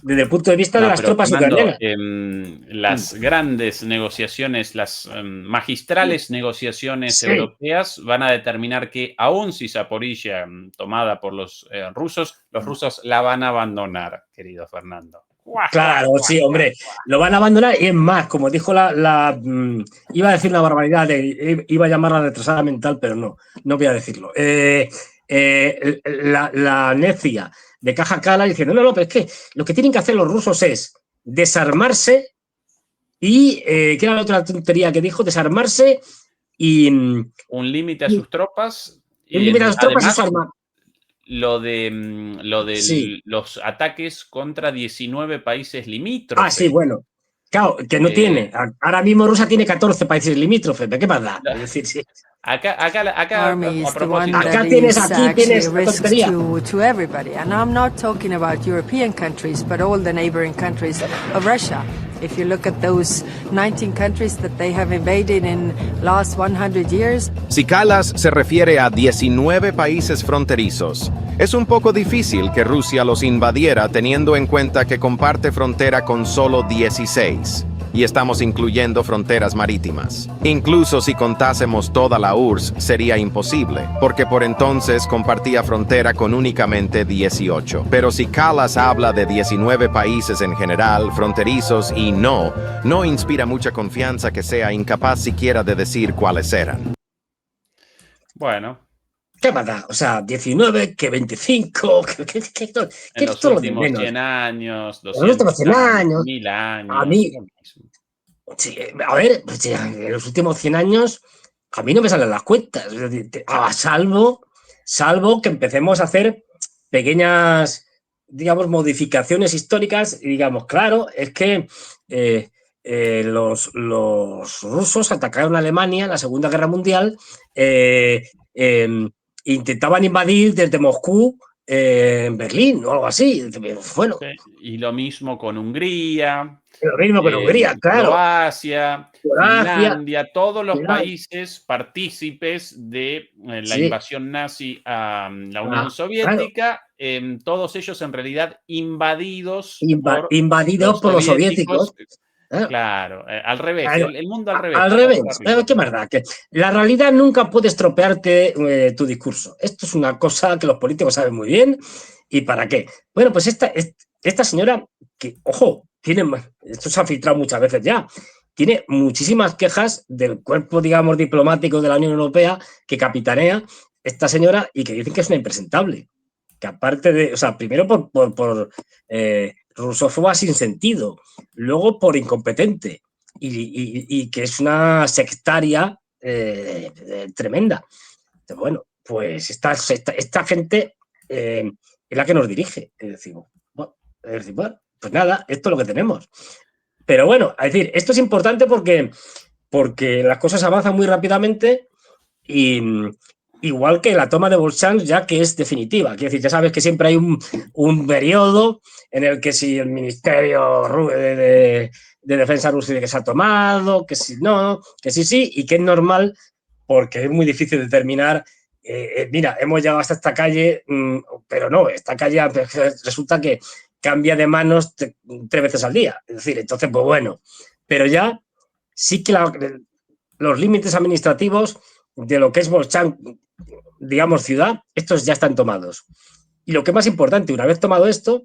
desde el punto de vista de No, las pero tropas Fernando, ucranianas. las grandes negociaciones, las magistrales negociaciones Sí. europeas van a determinar que, aun si Zaporilla tomada por los rusos la van a abandonar, querido Fernando. Claro, sí, hombre, lo van a abandonar y es más, como dijo iba a decir una barbaridad, iba a llamarla retrasada mental, pero no voy a decirlo. La necia de Caja Cala diciendo, no, pero es que lo que tienen que hacer los rusos es desarmarse y, ¿qué era la otra tontería que dijo? Desarmarse y... Un límite a sus tropas. Un límite a sus tropas y Además, su arma. lo de Sí. los ataques contra 19 países limítrofes. Ah, sí, bueno. Claro, que no tiene. Ahora mismo Rusia tiene 14 países limítrofes. ¿Qué más da? Es decir, sí. Acá Army a is the one propósito. that Aquí is tienes actually la risks tontería. to everybody. And I'm not talking about European countries, but all the neighboring countries of Russia. If you look at those 19 countries that they have invaded in last 100 years. Si Kallas se refiere a 19 países fronterizos, es un poco difícil que Rusia los invadiera teniendo en cuenta que comparte frontera con solo 16. Y estamos incluyendo fronteras marítimas. Incluso si contásemos toda la URSS sería imposible, porque por entonces compartía frontera con únicamente 18. Pero si Kallas habla de 19 países en general, fronterizos y no inspira mucha confianza que sea incapaz siquiera de decir cuáles eran. Bueno. ¿Qué más da? O sea, 19, que 25, que en los últimos 100 años, 200 años, 1000 años. A mí, sí, a ver, pues en los últimos 100 años, a mí no me salen las cuentas. Es decir, salvo que empecemos a hacer pequeñas, digamos, modificaciones históricas y digamos, claro, es que los rusos atacaron a Alemania en la Segunda Guerra Mundial, intentaban invadir desde Moscú en Berlín o algo así. Bueno. Sí, y lo mismo con Hungría. Lo mismo con Hungría, claro. Croacia, Finlandia, todos los países partícipes de la invasión nazi a la Unión Soviética, todos ellos en realidad invadidos por los soviéticos. Claro, al revés, el mundo al revés. Al revés, qué verdad. Que la realidad nunca puede estropearte tu discurso. Esto es una cosa que los políticos saben muy bien. ¿Y para qué? Bueno, pues esta señora, que, ojo, esto se ha filtrado muchas veces ya, tiene muchísimas quejas del cuerpo, digamos, diplomático de la Unión Europea que capitanea esta señora y que dicen que es una impresentable. Que aparte de, o sea, primero por rusófoba sin sentido, luego por incompetente y que es una sectaria tremenda. Bueno, pues esta gente es la que nos dirige. Es decir, bueno, pues nada, esto es lo que tenemos. Pero bueno, es decir, esto es importante porque las cosas avanzan muy rápidamente y igual que la toma de Volchansk, ya que es definitiva. Quiero decir, ya sabes que siempre hay un periodo en el que si el Ministerio de Defensa ruso dice que se ha tomado, que si no, que sí, y que es normal porque es muy difícil determinar. Mira, hemos llegado hasta esta calle, pero no, esta calle resulta que cambia de manos 3 veces al día. Es decir, entonces, pues bueno, pero ya sí que los límites administrativos de lo que es Volchansk, digamos, ciudad, estos ya están tomados. Y lo que es más importante, una vez tomado esto,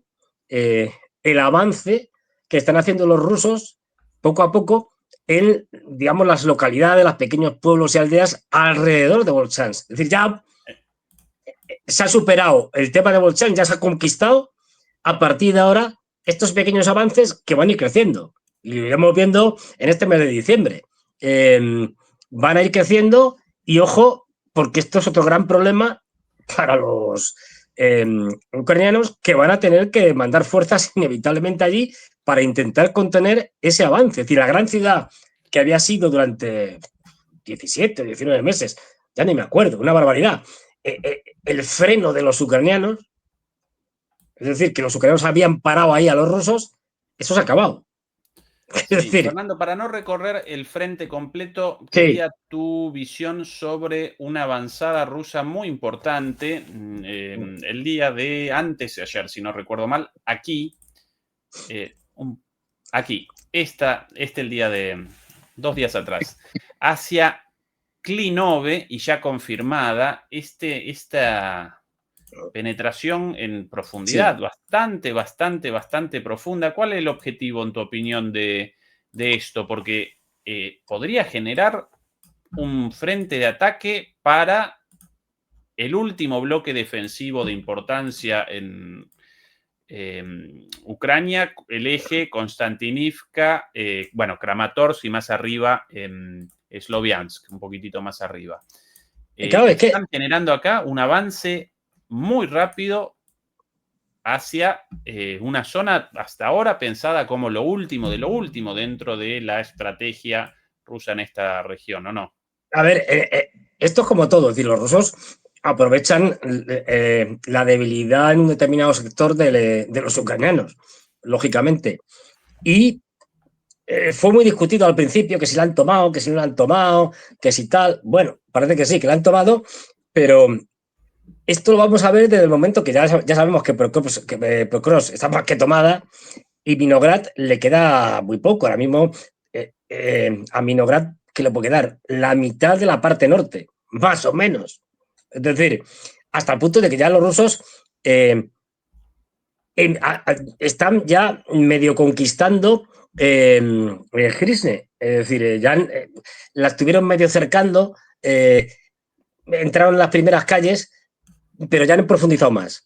el avance que están haciendo los rusos poco a poco en, digamos, las localidades, los pequeños pueblos y aldeas alrededor de Volchansk. Es decir, ya se ha superado el tema de Volchansk, ya se ha conquistado. A partir de ahora, estos pequeños avances que van a ir creciendo. Y lo iremos viendo en este mes de diciembre. Van a ir creciendo y ojo, porque esto es otro gran problema para los ucranianos, que van a tener que mandar fuerzas inevitablemente allí para intentar contener ese avance. Es decir, la gran ciudad que había sido durante 17 o 19 meses, ya ni me acuerdo, una barbaridad, el freno de los ucranianos, es decir, que los ucranianos habían parado ahí a los rusos, eso se ha acabado. Sí, decir, Fernando, para no recorrer el frente completo, sí, quería tu visión sobre una avanzada rusa muy importante el día de antes de ayer, si no recuerdo mal, aquí, aquí, el día de 2 días atrás, hacia Klinove, y ya confirmada, esta penetración en sí. profundidad bastante profunda. ¿Cuál es el objetivo, en tu opinión, de esto? Porque podría generar un frente de ataque para el último bloque defensivo de importancia en Ucrania, el eje Konstantinivka, bueno, Kramatorsk y más arriba Sloviansk, un poquitito más arriba. Claro, es que Están generando acá un avance muy rápido hacia una zona hasta ahora pensada como lo último de lo último dentro de la estrategia rusa en esta región, ¿o no? a ver, esto es como todo, es decir, los rusos aprovechan la debilidad en un determinado sector de los ucranianos, lógicamente. Y fue muy discutido al principio que si la han tomado, que si no la han tomado, que si tal. Bueno, parece que sí, que la han tomado, pero esto lo vamos a ver desde el momento que ya sabemos que Prokhorovsk está más que tomada y Vinograd le queda muy poco. Ahora mismo a Vinograd que le puede quedar la mitad de la parte norte, más o menos. Es decir, hasta el punto de que ya los rusos están ya medio conquistando Grisne. Es decir, ya la estuvieron medio cercando, entraron en las primeras calles, pero ya han profundizado más.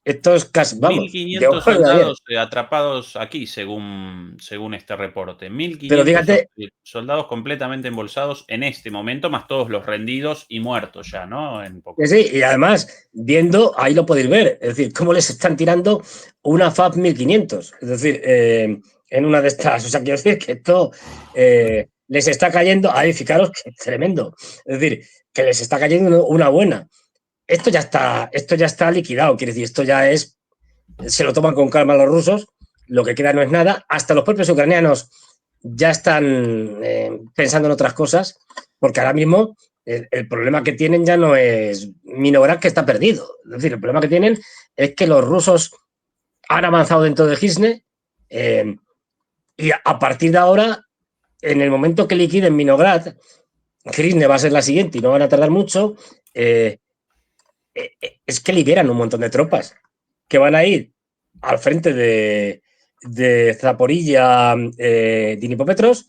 Esto es casi, vamos, de 1.500 ojo de ayer. soldados atrapados aquí, según este reporte. Pero 1.500 fíjate, soldados completamente embolsados en este momento, más todos los rendidos y muertos ya, ¿no? En poco. que sí, y además, viendo, ahí lo podéis ver, es decir, cómo les están tirando una FAB 1500. Es decir, en una de estas, o sea, quiero decir que esto les está cayendo, ahí fijaros que tremendo. Es decir, que les está cayendo una buena. Esto ya está liquidado, quiere decir, esto ya es, se lo toman con calma los rusos, lo que queda no es nada, hasta los propios ucranianos ya están pensando en otras cosas, porque ahora mismo el problema que tienen ya no es Minograd, que está perdido. Es decir, el problema que tienen es que los rusos han avanzado dentro de Gisne y a partir de ahora, en el momento que liquiden Minograd, Gisne va a ser la siguiente y no van a tardar mucho. Es que liberan un montón de tropas que van a ir al frente de Zaporilla, Dnipropetrovsk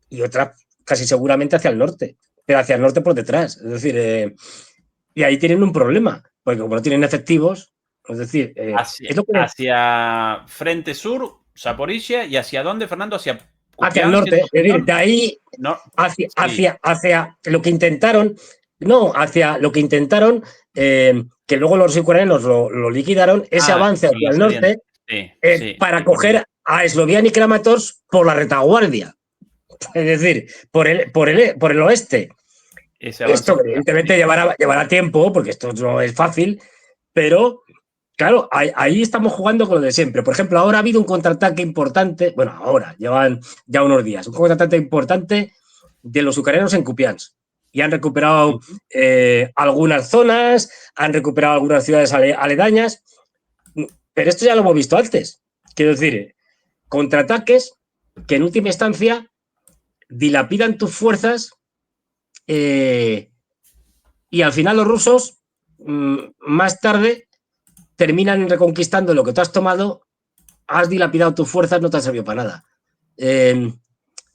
y otras casi seguramente hacia el norte, pero hacia el norte por detrás. Es decir, y ahí tienen un problema, porque como no tienen efectivos, es decir, es lo que hacia frente sur, Zaporizhia, ¿y hacia dónde, Fernando? Hacia hacia el Kupiansk, norte, es decir, de ahí no, hacia lo que intentaron, no, hacia lo que intentaron, que luego los ucranianos lo liquidaron, ese avance con hacia la el salida. norte, para coger a Slovian y Kramatorsk por la retaguardia, es decir, por el oeste. Esto evidentemente llevará tiempo, porque esto no es fácil, pero claro, ahí estamos jugando con lo de siempre. Por ejemplo, ahora ha habido un contraataque importante, bueno, ahora, llevan ya unos días, un contraataque importante de los ucranianos en Kupiansk. Y han recuperado algunas zonas, han recuperado algunas ciudades aledañas, pero esto ya lo hemos visto antes. Quiero decir, contraataques que en última instancia dilapidan tus fuerzas y al final los rusos más tarde terminan reconquistando lo que tú has tomado, has dilapidado tus fuerzas, no te ha servido para nada.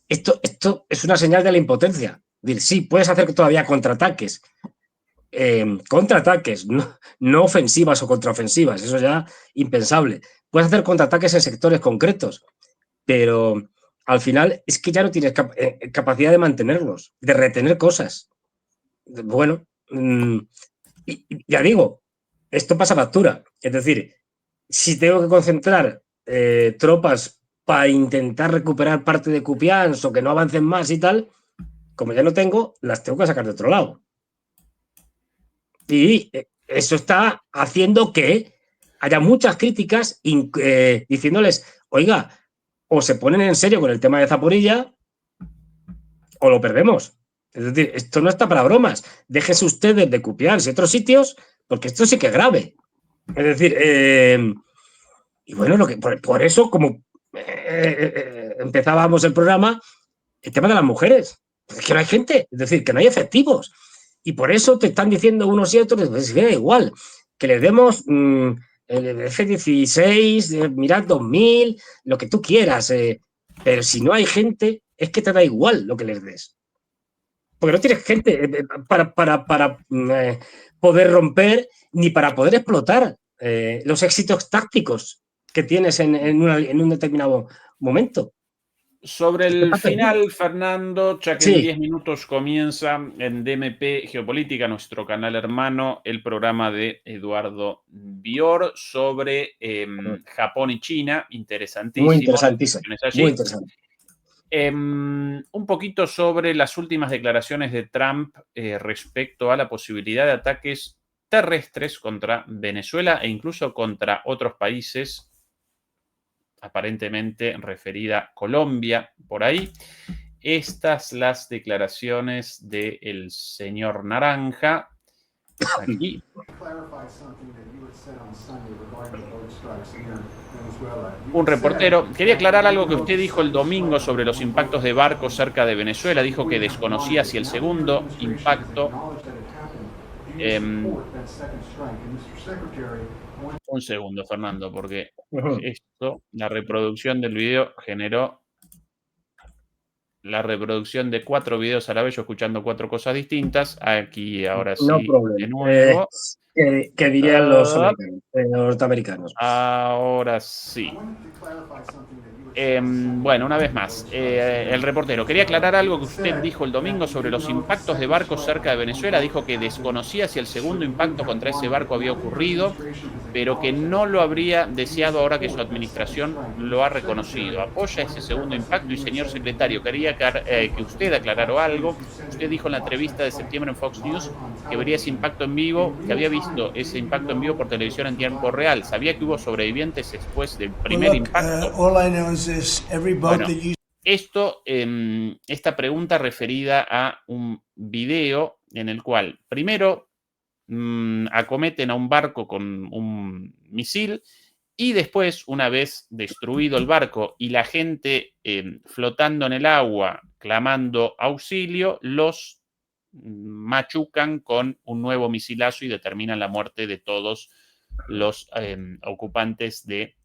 Esto es una señal de la impotencia. Sí, puedes hacer todavía contraataques, no ofensivas o contraofensivas, eso ya impensable. Puedes hacer contraataques en sectores concretos, pero al final es que ya no tienes capacidad de mantenerlos, de retener cosas. Bueno, ya digo, esto pasa factura. Es decir, si tengo que concentrar tropas para intentar recuperar parte de Kupiansk o que no avancen más y tal, como ya no tengo, las tengo que sacar de otro lado. Y eso está haciendo que haya muchas críticas diciéndoles, oiga, o se ponen en serio con el tema de Zaporilla o lo perdemos. Es decir, esto no está para bromas. Déjense ustedes de copiarse otros sitios, porque esto sí que es grave. Es decir, y bueno, por eso, como empezábamos el programa, el tema de las mujeres. Es que no hay gente, es decir, que no hay efectivos. Y por eso te están diciendo unos y otros, pues da igual, que les demos el F-16, mirad 2000, lo que tú quieras. Pero si no hay gente, es que te da igual lo que les des. Porque no tienes gente para poder romper ni para poder explotar los éxitos tácticos que tienes en un determinado momento. Sobre el final, Fernando, ya que en Sí. 10 minutos comienza en DMP Geopolítica, nuestro canal hermano, el programa de Eduardo Bior sobre Japón y China. Interesantísimo. Muy interesantísimo. Muy interesante. Un poquito sobre las últimas declaraciones de Trump respecto a la posibilidad de ataques terrestres contra Venezuela e incluso contra otros países, aparentemente referida a Colombia, por ahí. Estas las declaraciones del señor Naranja. Aquí. Un reportero. Quería aclarar algo que usted dijo el domingo sobre los impactos de barcos cerca de Venezuela. Dijo que desconocía si el segundo impacto... un segundo, Fernando, porque esto, la reproducción del video generó la reproducción de 4 videos a la vez, yo escuchando 4 cosas distintas. Aquí, ahora sí, de nuevo. ¿Qué dirían los norteamericanos? Ahora sí. Bueno, una vez más, el reportero. Quería aclarar algo que usted dijo el domingo sobre los impactos de barcos cerca de Venezuela. Dijo que desconocía si el segundo impacto contra ese barco había ocurrido, pero que no lo habría deseado ahora que su administración lo ha reconocido. Apoya ese segundo impacto y, señor secretario, quería que usted aclarara algo. Usted dijo en la entrevista de septiembre en Fox News que vería ese impacto en vivo, que había visto ese impacto en vivo por televisión en tiempo real. ¿Sabía que hubo sobrevivientes después del primer impacto? Bueno, esta pregunta referida a un video en el cual primero acometen a un barco con un misil y después, una vez destruido el barco y la gente flotando en el agua clamando auxilio, los machucan con un nuevo misilazo y determinan la muerte de todos los ocupantes de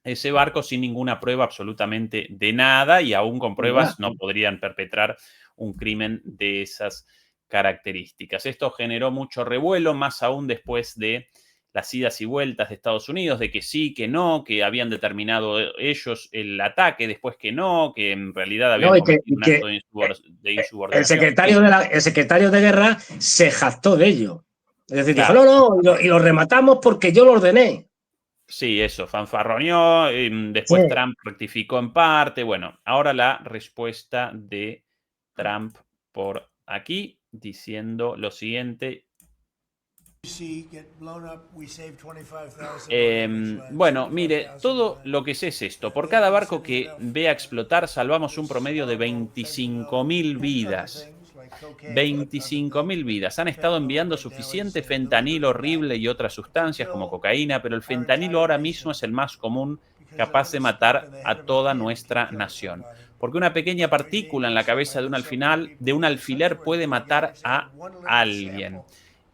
ese barco sin ninguna prueba absolutamente de nada, y aún con pruebas no podrían perpetrar un crimen de esas características. Esto generó mucho revuelo, más aún después de las idas y vueltas de Estados Unidos, de que sí, que no, que habían determinado ellos el ataque, después que no, que en realidad habían cometido un acto de insubordinación. El secretario de Guerra se jactó de ello. Es decir, dijo, no, y lo rematamos porque yo lo ordené. Sí, eso, fanfarroneó, después Trump rectificó en parte. Bueno, ahora la respuesta de Trump por aquí, diciendo lo siguiente. Bueno, mire, todo lo que sé es esto. Por cada barco que vea explotar, salvamos un promedio de 25.000 vidas. 25.000 vidas. Han estado enviando suficiente fentanilo horrible y otras sustancias como cocaína, pero el fentanilo ahora mismo es el más común, capaz de matar a toda nuestra nación. Porque una pequeña partícula en la cabeza de un alfiler puede matar a alguien.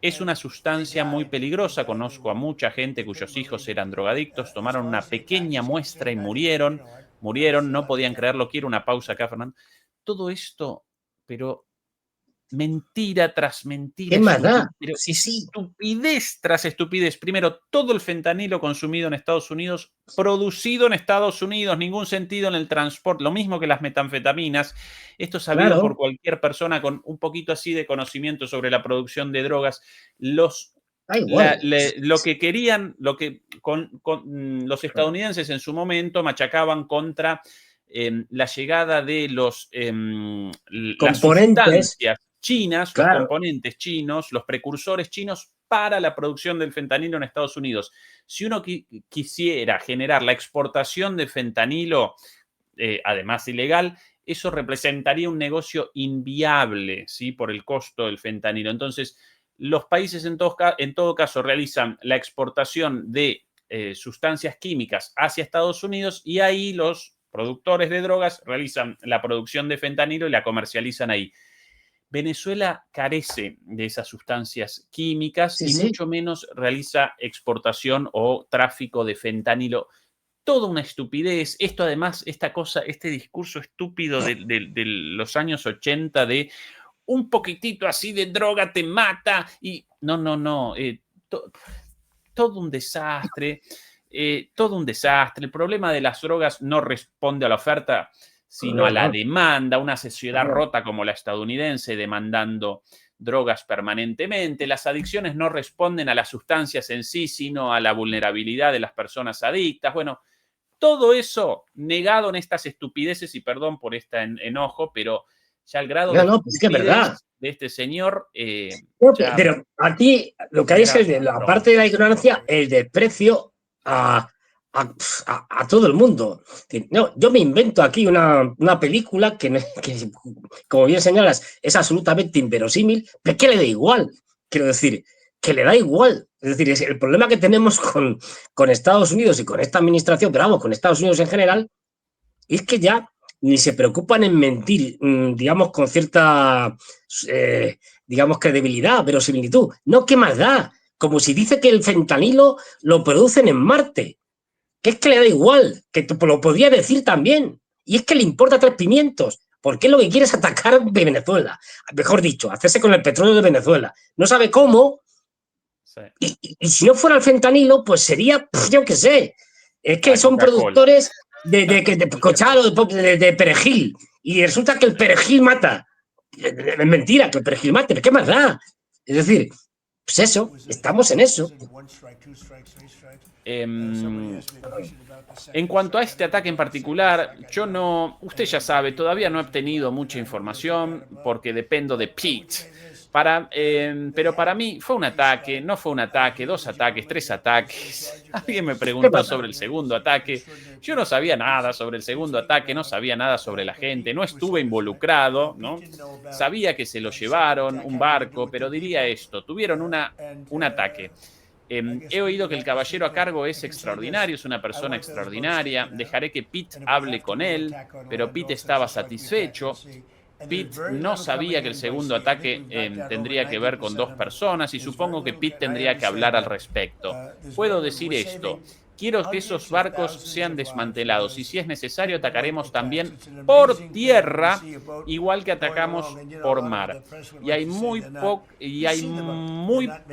Es una sustancia muy peligrosa. Conozco a mucha gente cuyos hijos eran drogadictos, tomaron una pequeña muestra y murieron, no podían creerlo. Quiero una pausa acá, Fernando. Todo esto, pero mentira tras mentira. ¿Qué más da? Pero estupidez tras estupidez. Primero, todo el fentanilo consumido en Estados Unidos, producido en Estados Unidos, ningún sentido en el transporte, lo mismo que las metanfetaminas. Esto es sabido por cualquier persona con un poquito así de conocimiento sobre la producción de drogas. Lo que querían, lo que con los estadounidenses en su momento machacaban contra la llegada de las sustancias chinas, los componentes chinos, los precursores chinos para la producción del fentanilo en Estados Unidos. Si uno quisiera generar la exportación de fentanilo además ilegal, eso representaría un negocio inviable, ¿sí? Por el costo del fentanilo. Entonces, los países en todo caso realizan la exportación de sustancias químicas hacia Estados Unidos y ahí los productores de drogas realizan la producción de fentanilo y la comercializan ahí. Venezuela carece de esas sustancias químicas y mucho menos realiza exportación o tráfico de fentanilo. Toda una estupidez. Esto además, este discurso estúpido de los años 80 de un poquitito así de droga te mata y no. Todo un desastre. Todo un desastre. El problema de las drogas no responde a la oferta, sino a la demanda, una sociedad rota como la estadounidense demandando drogas permanentemente. Las adicciones no responden a las sustancias en sí, sino a la vulnerabilidad de las personas adictas. Bueno, todo eso negado en estas estupideces, y perdón por este enojo, pero ya el grado de pues es que es verdad. De este señor... pero a ti lo que hay es, aparte de la ignorancia, el desprecio a todo el mundo. No, yo me invento aquí una película que, como bien señalas, es absolutamente inverosímil, pero que le da igual. Quiero decir, que le da igual. Es decir, el problema que tenemos con Estados Unidos y con esta administración, pero vamos, con Estados Unidos en general, es que ya ni se preocupan en mentir, digamos, con cierta, digamos, credibilidad, verosimilitud. No, ¿qué más da? Como si dice que el fentanilo lo producen en Marte. Que es que le da igual, que lo podría decir también. Y es que le importa 3 pimientos. Porque lo que quiere es atacar de Venezuela. Mejor dicho, hacerse con el petróleo de Venezuela. No sabe cómo. Sí. Y si no fuera el fentanilo, pues sería, yo qué sé. Es que son productores de cochalo, de perejil. Y resulta que el perejil mata. Es mentira que el perejil mate. ¿Qué más da? Es decir, pues eso, estamos en eso. En cuanto a este ataque en particular, usted ya sabe, todavía no he obtenido mucha información porque dependo de Pete. Pero para mí fue un ataque, no fue un ataque, 2 ataques, 3 ataques. Alguien me preguntó sobre el segundo ataque. Yo no sabía nada sobre el segundo ataque, no sabía nada sobre la gente, no estuve involucrado, ¿no? Sabía que se lo llevaron, un barco, pero diría esto, tuvieron un ataque. He oído que el caballero a cargo es extraordinario, es una persona extraordinaria. Dejaré que Pete hable con él, pero Pete estaba satisfecho. Pete no sabía que el segundo ataque tendría que ver con 2 personas y supongo que Pete tendría que hablar al respecto. Puedo decir esto. Quiero que esos barcos sean desmantelados y si es necesario atacaremos también por tierra, igual que atacamos por mar. Y hay muy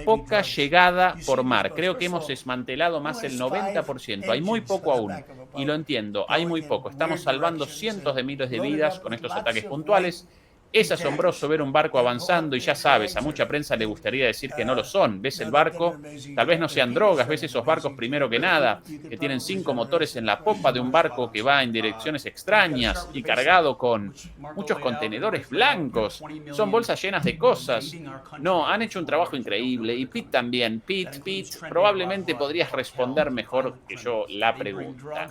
poca llegada por mar. Creo que hemos desmantelado más del 90%. Hay muy poco aún. Y lo entiendo, hay muy poco. Estamos salvando cientos de miles de vidas con estos ataques puntuales. Es asombroso ver un barco avanzando y ya sabes, a mucha prensa le gustaría decir que no lo son. Ves el barco, tal vez no sean drogas, ves esos barcos primero que nada, que tienen 5 motores en la popa de un barco que va en direcciones extrañas y cargado con muchos contenedores blancos. Son bolsas llenas de cosas. No, han hecho un trabajo increíble y Pete también. Pete, probablemente podrías responder mejor que yo la pregunta.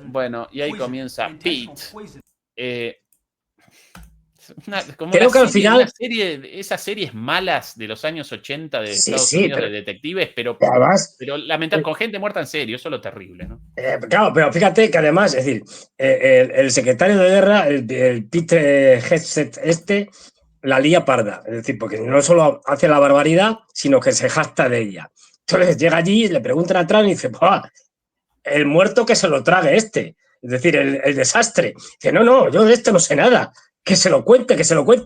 Bueno, y ahí comienza Pete. Creo que al final esas series malas de los años 80 de Estados Unidos de detectives, pero lamentablemente con gente muerta en serio, eso es lo terrible, ¿no? Claro, pero fíjate que además, es decir, el secretario de guerra, el Pete Hegseth la lía parda, es decir, porque no solo hace la barbaridad, sino que se jacta de ella. Entonces llega allí, le preguntan atrás y dice, el muerto que se lo trague es decir, el desastre. Dice, no, yo de esto no sé nada. Que se lo cuente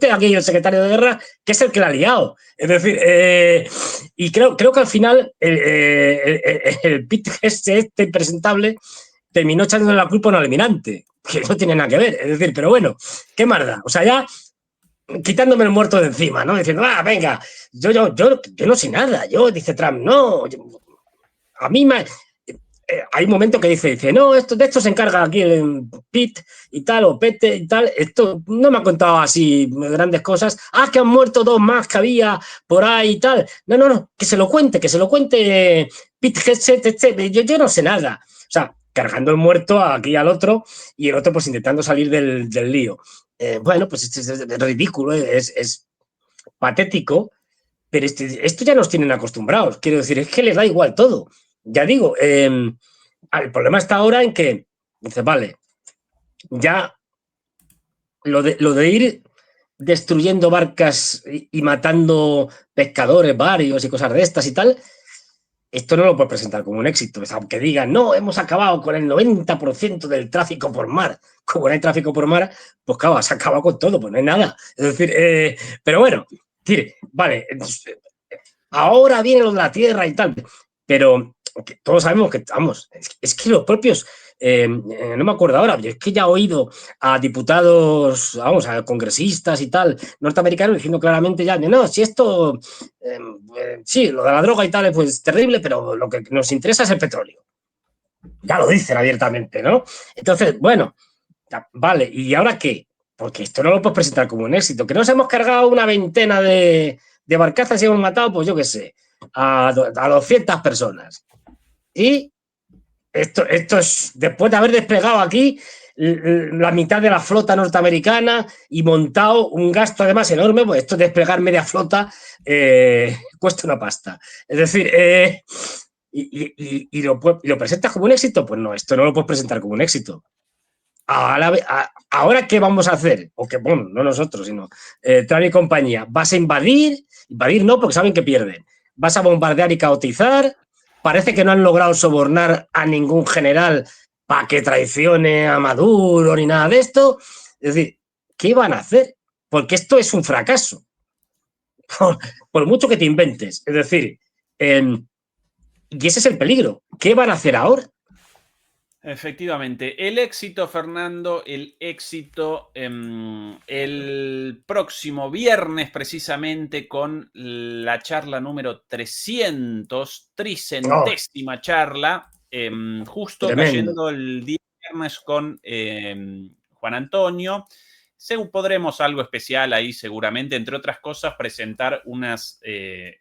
aquí el secretario de guerra, que es el que la ha liado. Es decir, y creo que al final el Pete este impresentable terminó echándole la culpa a un almirante, que no tiene nada que ver. Es decir, pero bueno, ¿qué más da? O sea, ya quitándome el muerto de encima, ¿no? Diciendo, venga, yo no sé nada. Dice Trump, no, a mí me... hay un momento que dice, no, de esto se encarga aquí el Pete y tal, o Pete y tal, esto no me ha contado así grandes cosas, que han muerto 2 más que había por ahí y tal, no, que se lo cuente Pete Hegseth, yo no sé nada, o sea, cargando el muerto aquí al otro y el otro pues intentando salir del lío. Bueno, pues es ridículo, es patético, pero esto ya nos tienen acostumbrados. Quiero decir, es que les da igual todo. Ya digo, el problema está ahora en que, dice, vale, ya lo de ir destruyendo barcas y matando pescadores varios y cosas de estas y tal, esto no lo puedes presentar como un éxito. Aunque digan, no, hemos acabado con el 90% del tráfico por mar. Como no hay tráfico por mar, pues claro, se acaba con todo, pues no hay nada. Es decir, pero bueno, vale, ahora viene lo de la tierra y tal, pero todos sabemos que, vamos, es que los propios, no me acuerdo ahora, es que ya he oído a diputados, vamos, a congresistas y tal, norteamericanos diciendo claramente ya, no, si esto, sí, lo de la droga y tal, pues es terrible, pero lo que nos interesa es el petróleo. Ya lo dicen abiertamente, ¿no? Entonces, bueno, vale, ¿y ahora qué? Porque esto no lo puedes presentar como un éxito. Que nos hemos cargado una veintena de barcazas y hemos matado, pues yo qué sé, a 200 personas. Y esto es, después de haber desplegado aquí la mitad de la flota norteamericana y montado un gasto además enorme, pues esto de desplegar media flota cuesta una pasta. Es decir, y lo presentas como un éxito, pues no, esto no lo puedes presentar como un éxito. Ahora, ¿qué vamos a hacer? O que, bueno, no nosotros, sino Trump y compañía. ¿Vas a invadir? Invadir no, porque saben que pierden. ¿Vas a bombardear y caotizar? Parece que no han logrado sobornar a ningún general para que traicione a Maduro ni nada de esto. Es decir, ¿qué van a hacer? Porque esto es un fracaso. Por mucho que te inventes. Es decir, y ese es el peligro. ¿Qué van a hacer ahora? Efectivamente, el éxito, Fernando, el éxito el próximo viernes precisamente con la charla número 300, tricentésima charla, justo Tremendo. cayendo el día viernes con Juan Antonio. Podremos algo especial ahí seguramente, entre otras cosas, presentar unas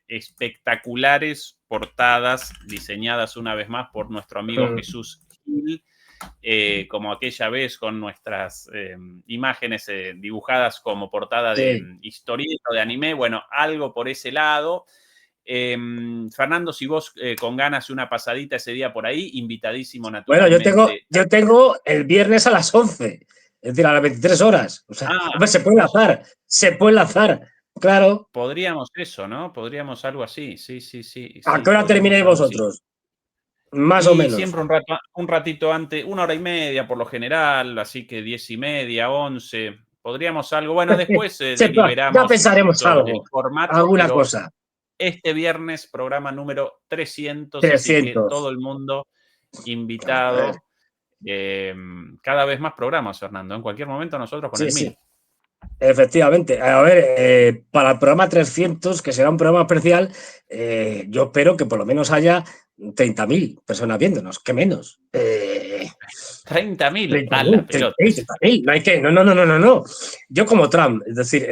espectaculares portadas diseñadas una vez más por nuestro amigo Jesús Gil, como aquella vez con nuestras imágenes dibujadas como portada de historieta de anime. Bueno, algo por ese lado. Fernando, si vos con ganas de una pasadita ese día por ahí, invitadísimo naturalmente. Bueno, yo tengo el viernes a las 11, es decir, a las 23 horas. O sea, se puede enlazar, claro. Podríamos eso, ¿no? Podríamos algo así, sí. ¿A qué hora termináis vosotros? Más o menos. Siempre un ratito antes, 1 hora y media por lo general, así que 10:30, 11. Podríamos algo, bueno, después deliberamos. Ya pensaremos algo, formato, alguna cosa. Este viernes, programa número 300, así que todo el mundo invitado. Cada vez más programas, Fernando. En cualquier momento nosotros con el 1000. Efectivamente. A ver, para el programa 300, que será un programa especial, yo espero que por lo menos haya 30.000 personas viéndonos, que menos. 30.000. 30.000. No hay que. No. Yo como Trump, es decir,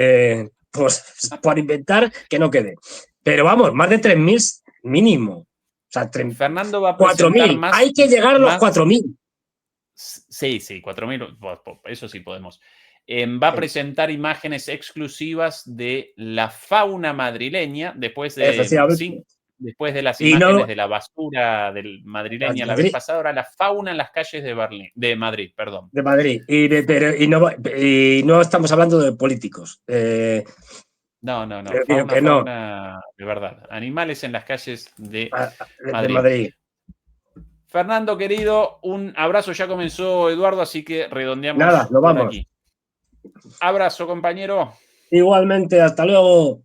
pues por inventar que no quede. Pero vamos, más de 3.000 mínimo. O sea, Fernando va a presentar 4.000. más. Hay que llegar a los 4.000. Sí, 4.000. Eso sí podemos. Va a presentar imágenes exclusivas de la fauna madrileña después de las imágenes de la basura del madrileña la vez pasada. Ahora la fauna en las calles de Madrid, perdón. De Madrid. Y no estamos hablando de políticos. No. Fauna de verdad. Animales en las calles de Madrid. Fernando, querido, un abrazo. Ya comenzó Eduardo, así que redondeamos. Nada, nos vamos. Aquí. Abrazo, compañero. Igualmente, hasta luego.